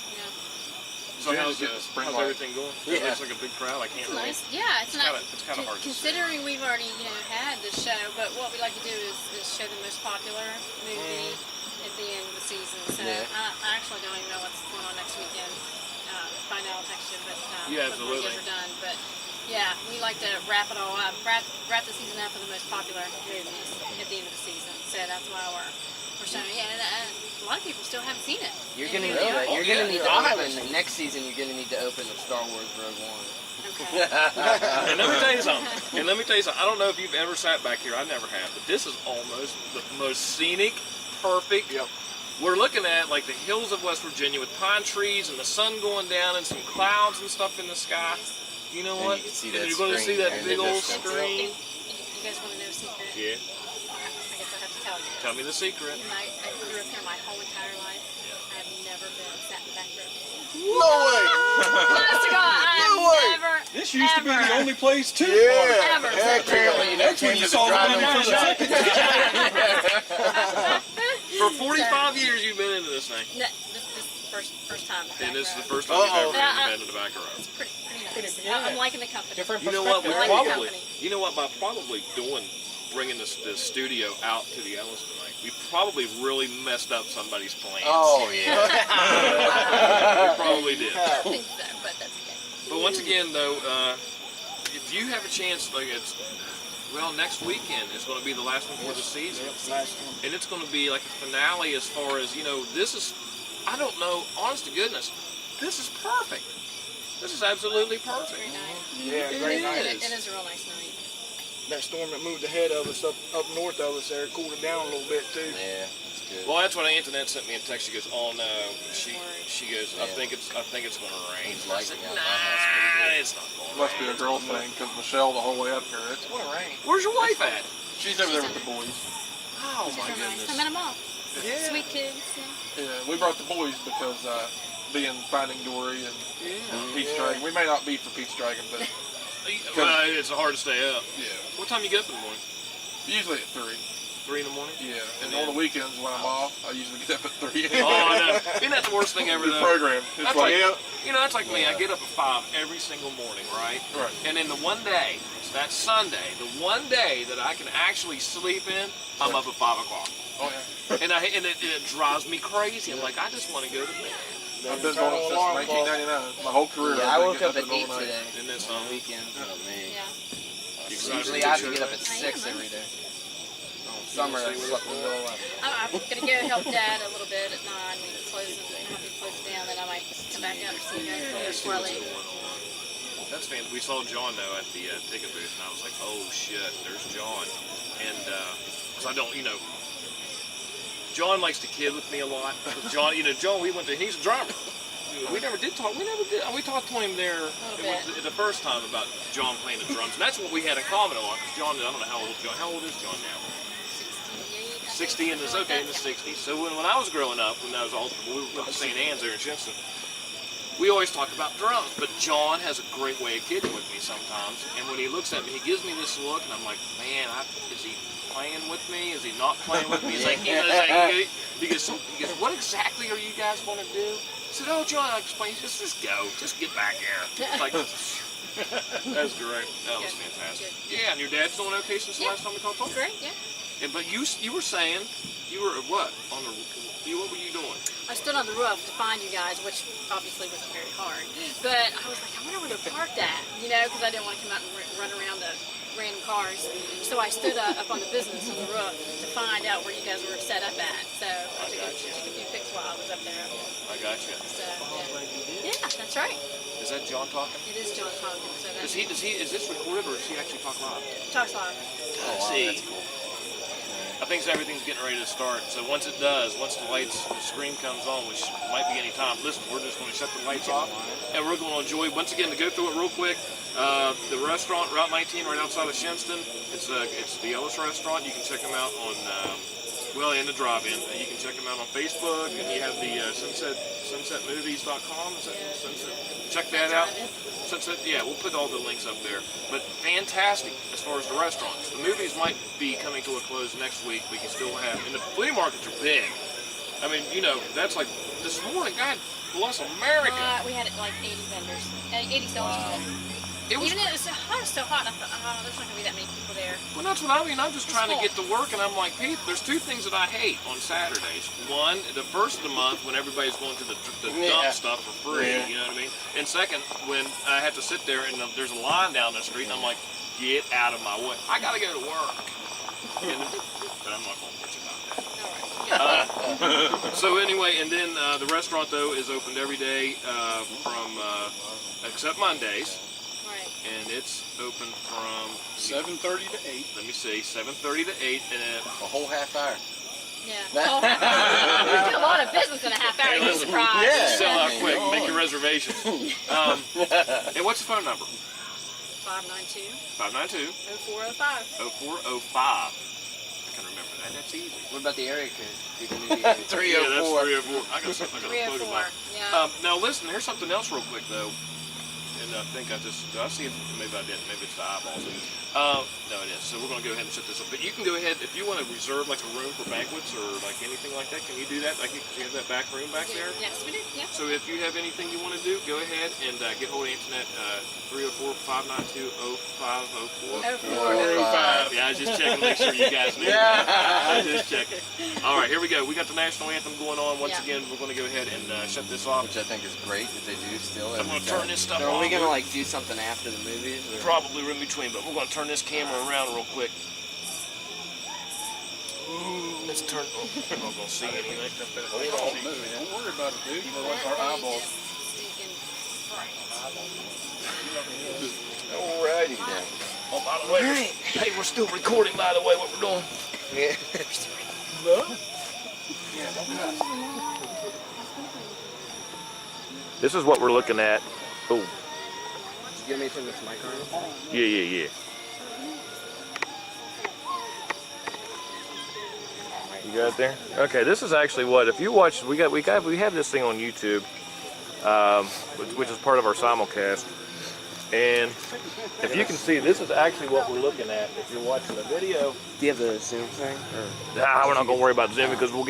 So
June's
how's,
getting spring
how's
light.
everything going?
Yeah.
It looks like a big crowd. I can't
It's
really.
nice. Yeah, it's not.
It's kind of hard to see.
Considering we've already, had this show, but what we like to do is show the most popular movie at the end of the season. So
Yeah.
I actually don't even know what's going on next weekend. Find out next year, but
Yeah,
before you guys
absolutely.
are done. But yeah, we like to wrap it all up, wrap the season up with the most popular movies at the end of the season. So that's why we're showing. Yeah, and a lot of people still haven't seen it.
You're
And
gonna
we-
need it. You're gonna need to
I
open
haven't.
next season. You're gonna need to open with Star Wars Rogue One.
Okay.
And let me tell you something. I don't know if you've ever sat back here. I never have. But this is almost the most scenic, perfect.
Yep.
We're looking at like the hills of West Virginia with pine trees and the sun going down and some clouds and stuff in the sky. You know
And
what?
you can see
And
that
you're going to see
screen
that
and
big
the
old
distance.
screen.
You guys want to know a secret?
Yeah.
I guess I have to tell you.
Tell me the secret.
I grew up here my whole entire life. I've never been sat in the back row.
No way!
Honest to God, I have
No way.
never.
This used to be the
ever,
only place to
Yeah.
Ever.
Yeah, apparently.
That's when you saw the movie for the second time.
For 45 years you've been into this thing.
No, this is the first time.
And this is the first
first.
time you've ever
Uh-oh.
been to the back row.
It's pretty nice.
Yeah.
I'm liking the company.
Different
You know what? We
I like the
probably,
company.
by probably bringing this studio out to the Ellis tonight, we probably really messed up somebody's plans.
Oh, yeah.
We probably did.
I think so, but that's okay.
But once again, though, if you have a chance, next weekend is going to be the last one for the season.
Last one.
And it's going to be like a finale as far as, this is, I don't know, honest to goodness, this is perfect. This is absolutely perfect.
Very nice.
Yeah,
It
great
is.
night.
It is a real nice night.
That storm that moved ahead of us up north of us there cooled it down a little bit too.
Yeah, that's good.
Well, that's what Antoinette sent me a text. She goes, "Oh no," she goes, "I
Yeah.
think it's going to rain."
It's
I said,
lightning out my house pretty
"Nah,
good."
it's not going to
Must
rain."
be a girl thing, because Michelle the whole way up here, it's gonna rain.
Where's your wife at?
She's over there with the boys.
Oh
She's
my
real nice. I
goodness.
met them all.
Yeah.
Sweet kids. Yeah.
Yeah, we brought the boys because being Finding Dory and
Yeah.
Pete's Dragon. We may not be for Pete's Dragon, but
Well, it's hard to stay up.
yeah,
What time you get up in the morning?
usually at 3.
3 in the morning?
Yeah, and
And
on the weekends when I'm off, I usually get up at 3.
Oh, I know. Isn't that the worst thing ever,
The
though?
program. It's
That's
like,
like, that's like me. I get up at 5 every single morning, right?
right.
And then the one day, that Sunday, the one day that I can actually sleep in, I'm up at 5 o'clock.
Oh yeah.
And it drives me crazy. I'm like, I just want to go to bed.
I've been going up since 1999. My whole career.
Yeah, I
I've
woke
been
up at
getting
8
in the middle of the
today.
night.
And that's
On
on
weekends.
Oh, man.
Yeah.
Usually I have to get up at
I
6
am,
every day. Summer, I slept until 11.
I'm gonna go help Dad a little bit at 9. We close it down, then I might come back up and see you guys before I leave.
That's fantastic. We saw John though at the ticket booth, and I was like, "Oh shit, there's John." And because I don't, John likes to kid with me a lot. John, John, he's a drummer. We never did talk. We talked to him there the first time about John playing the drums, and that's what we had in common a lot. Because John, I don't know how old John. How old is John now? 60 in the 60s. So when I was growing up, when I was all, we went to St. Anne's there in Shinson, we always talk about drums. But John has a great way of kidding with me sometimes. And when he looks at me, he gives me this look, and I'm like, man, is he playing with me? Is he not playing with me? He's like, he goes, what exactly are you guys going to do? I said, oh, John, I explained, just go, just get back here. Like, that's great. That was fantastic. Yeah, and your dad's doing okay since the last time we talked to him?
Great, yeah.
And, but you were saying you were what what were you doing?
I stood on the roof to find you guys, which obviously wasn't very hard. But I was like, I wonder where they're parked at, you know, because I didn't want to come out and run around the random cars. So I stood up on the business on the roof to find out where you guys were set up at. So I took a few pics while I was up there.
I got you.
So, yeah, that's right.
Is that John talking?
It is John talking. So that's
Is this recorded or does he actually talk live?
Talks live.
Oh, wow,
See.
that's cool.
I think everything's getting ready to start. So once it does, once the screen comes on, which might be any time, listen, we're just going to shut the lights off, and we're going to enjoy, once again, to go through it real quick, the restaurant, Route 19, right outside of Shinston. It's the Ellis restaurant. You can check them out on, in the drive-in. You can check them out on Facebook, and you have the sunsetmovies.com. Is that Sunset? Check that out. Sunset, yeah, we'll put all the links up there. But fantastic as far as the restaurants. The movies might be coming to a close next week, but you still have, and the flea markets are big. I mean, you know, that's like this morning, God bless America.
We had like 80 vendors, 80 sellers today. Even though it was so hot, I thought, there's not going to be that many people there.
Well, that's what I mean. I'm just trying to get to work, and I'm like, Pete, there's two things that I hate on Saturdays. One, the first of the month when everybody's going to the dump stuff for free, you know what I mean? And second, when I have to sit there and there's a line down the street, and I'm like, get out of my way. I got to go to work. But I'm not going to bitch about that. So anyway, and then the restaurant, though, is opened every day from, except Mondays. And it's open from
7:30 to 8.
Let me see, 7:30 to 8, and
A whole half hour.
Yeah. Oh, we do a lot of business in a half hour. You're surprised.
Yeah.
sell out quick. Make your reservations. And what's the phone number?
592
592
0405.
0405. I can remember that. That's easy.
What about the area code? You can do the area code.
304.
Yeah, that's 304. I got something. I got a photo
304.
of
Yeah.
Now listen, here's something else real quick though. And I think did I see it? Maybe I didn't. Maybe it's the eyeballs. No, it is. So we're going to go ahead and set this up. But you can go ahead, if you want to reserve like a room for banquets or like anything like that, can you do that? Like you have that back room back there?
Yes, we do. Yeah.
So if you have anything you want to do, go ahead and get hold of Antoinette, 304-592-0504.
405.
Yeah, I was just checking to make sure you guys knew. I was just checking. All right, here we go. We got the national anthem going on. Once again, we're going to go ahead and shut this off.
Which I think is great that they do still.
I'm going to turn this stuff
So
on.
are we gonna like do something after the movies? Or?
Probably in between, but we're going to turn this camera around real quick. Ooh, let's turn. Oh, I'm not going to see anything.
Don't worry about it, dude. Our eyeballs.
Alrighty then.
Oh, by the way, hey, we're still recording, by the way, what we're doing.
Yeah.
This is what we're looking at. Oh,
Did you get anything with mic on?
yeah. You got it there? Okay, this is actually what, if you watch, we have this thing on YouTube, which is part of our simulcast. And if you can see, this is actually what we're looking at. If you're watching the video,
Do you have the Zoom thing?
we're not gonna worry about Zoom because you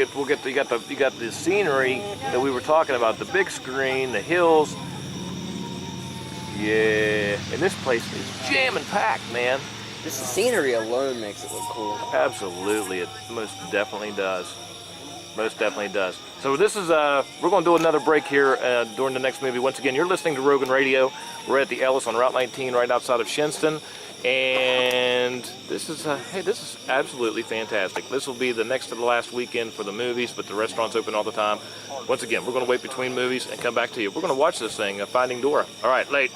got the scenery that we were talking about, the big screen, the hills. Yeah, and this place is jamming packed, man.
Just the scenery alone makes it look cool.
Absolutely, it most definitely does. Most definitely does. So this is we're going to do another break here during the next movie. Once again, you're listening to Rogan Radio. We're at the Ellis on Route 19, right outside of Shinston, and this is this is absolutely fantastic. This will be the next to the last weekend for the movies, but the restaurant's open all the time. Once again, we're going to wait between movies and come back to you. We're going to watch this thing, Finding Dora. All right, late.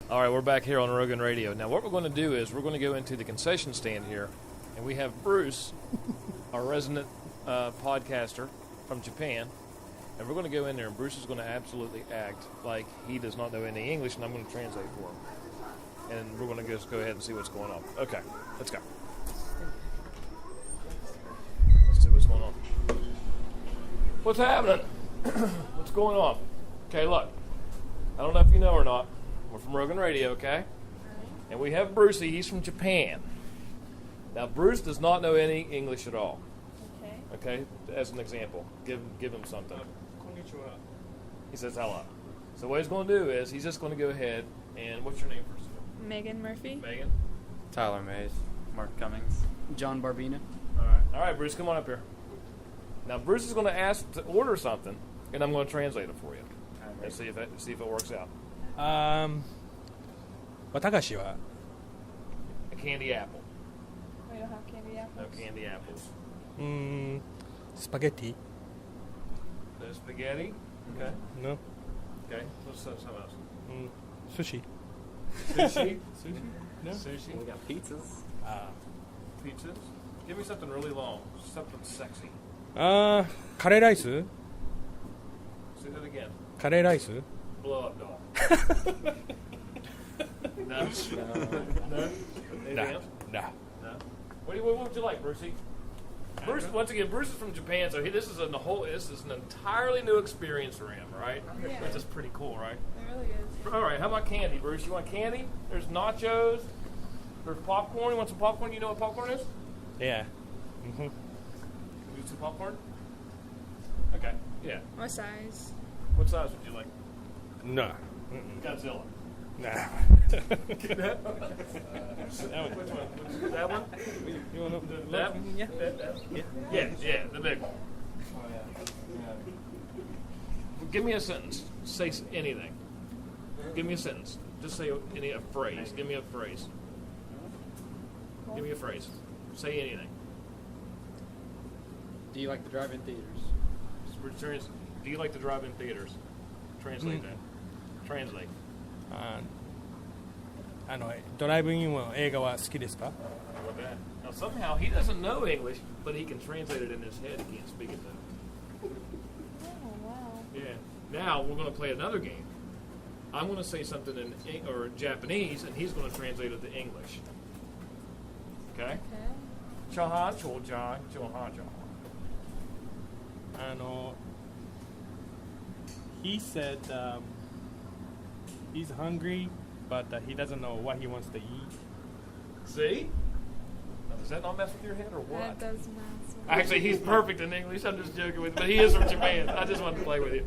All right, we're back here on Rogan Radio. Now, what we're going to do is we're going to go into the concession stand here, and we have Bruce, our resident podcaster from Japan, and we're going to go in there, and Bruce is going to absolutely act like he does not know any English, and I'm going to translate for him. And we're going to just go ahead and see what's going on. Okay, let's go. Let's see what's going on. What's happening? What's going on? Okay, look. I don't know if you know or not. We're from Rogan Radio, okay? And we have Brucey. He's from Japan. Now, Bruce does not know any English at all. Okay? As an example, give him something.
Konnichiwa.
He says hello. So what he's going to do is he's just going to go ahead and what's your name first of all?
Megan Murphy.
Megan.
Tyler Mays. Mark Cummings.
John Barbina.
All right. All right, Bruce, come on up here. Now, Bruce is going to ask to order something, and I'm going to translate it for you. And see if it works out.
高しは
A candy apple.
We don't have candy apples.
No candy apples.
スパゲッティ
No spaghetti. Okay.
No.
Okay. What's something else?
寿司
Sushi.
Sushi? No.
Sushi.
We got pizzas.
Pizzas. Give me something really long. Something sexy.
カレーライス
Say that again.
カレーライス
Blow up doll. No. No. Anything else?
Nah.
No. What would you like, Brucey? Bruce, once again, Bruce is from Japan, so this is an entirely new experience for him, right?
Yeah.
Which is pretty cool, right?
It really is.
All right, how about candy, Bruce? You want candy? There's nachos. There's popcorn. You want some popcorn? You know what popcorn is?
Yeah. Mm-hmm.
You want some popcorn? Okay, yeah.
What size?
What size would you like?
No.
Godzilla.
Nah.
Which one? That one?
You want
That one?
Yeah.
Yeah, the big one. Give me a sentence. Say anything. Give me a sentence. Just say a phrase. Give me a phrase. Give me a phrase. Say anything.
Do you like to drive in theaters?
Do you like to drive in theaters? Translate that. Translate.
ドライブインは映画は好きですか
How about that? Now somehow he doesn't know English, but he can translate it in his head. He can't speak it though.
Oh, wow.
Yeah. Now we're going to play another game. I'm going to say something in Japanese, and he's going to translate it to English. Okay? Chaha choja choha choha.
He said he's hungry, but he doesn't know what he wants to eat.
See? Now, does that not mess with your head or what?
That does mess.
Actually, he's perfect in English. I'm just joking with you, but he is from Japan. I just wanted to play with you.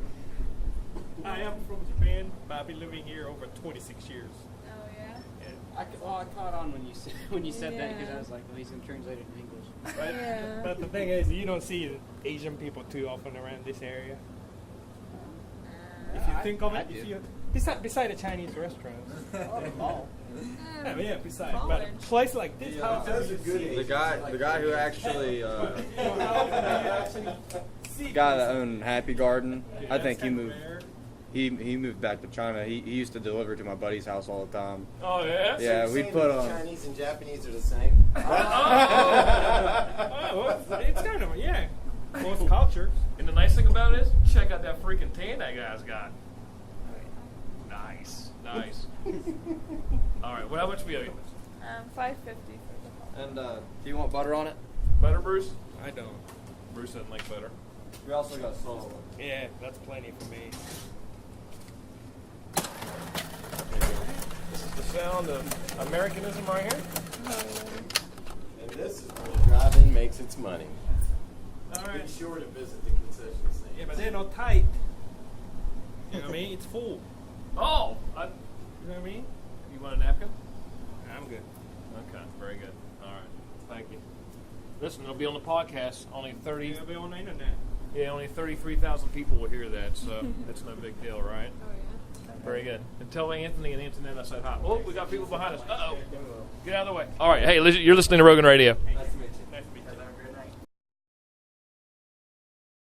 I am from Japan, but I've been living here over 26 years.
Oh, yeah?
I caught on when you said that because I was like, well, he's gonna translate it in English.
But,
Yeah.
but the thing is, you don't see Asian people too often around this area. If you think of it, if you beside the Chinese restaurants. Yeah, beside. But a place like this, how often do you see
The guy who actually guy that owned Happy Garden, I think he moved. He moved back to China. He used to deliver to my buddy's house all the time.
Oh, yeah?
Yeah, we put on.
Chinese and Japanese are the same.
It's kind of, yeah. Both cultures.
And the nice thing about it is, check out that freaking tan that guy's got. Nice. All right, how much we owe you?
$5.50 for the
And do you want butter on it?
Butter, Bruce?
I don't.
Bruce doesn't like butter.
We also got salt.
Yeah, that's plenty for me.
This is the sound of Americanism right here.
And this is where driving makes its money.
All right.
Be sure to visit the concession stand.
Yeah, but they're not tight. You know what I mean? It's full.
Oh!
You know what I mean?
You want a napkin?
I'm good.
Okay, very good. All right, thank you. Listen, it'll be on the podcast. Only 30.
It'll be on the internet.
Yeah, only 33,000 people will hear that, so that's no big deal, right?
Oh, yeah.
Very good. And tell Anthony and Antoinette I said hi. Oh, we got people behind us. Uh-oh. Get out of the way. All right, hey, you're listening to Rogan Radio.
Nice to meet you.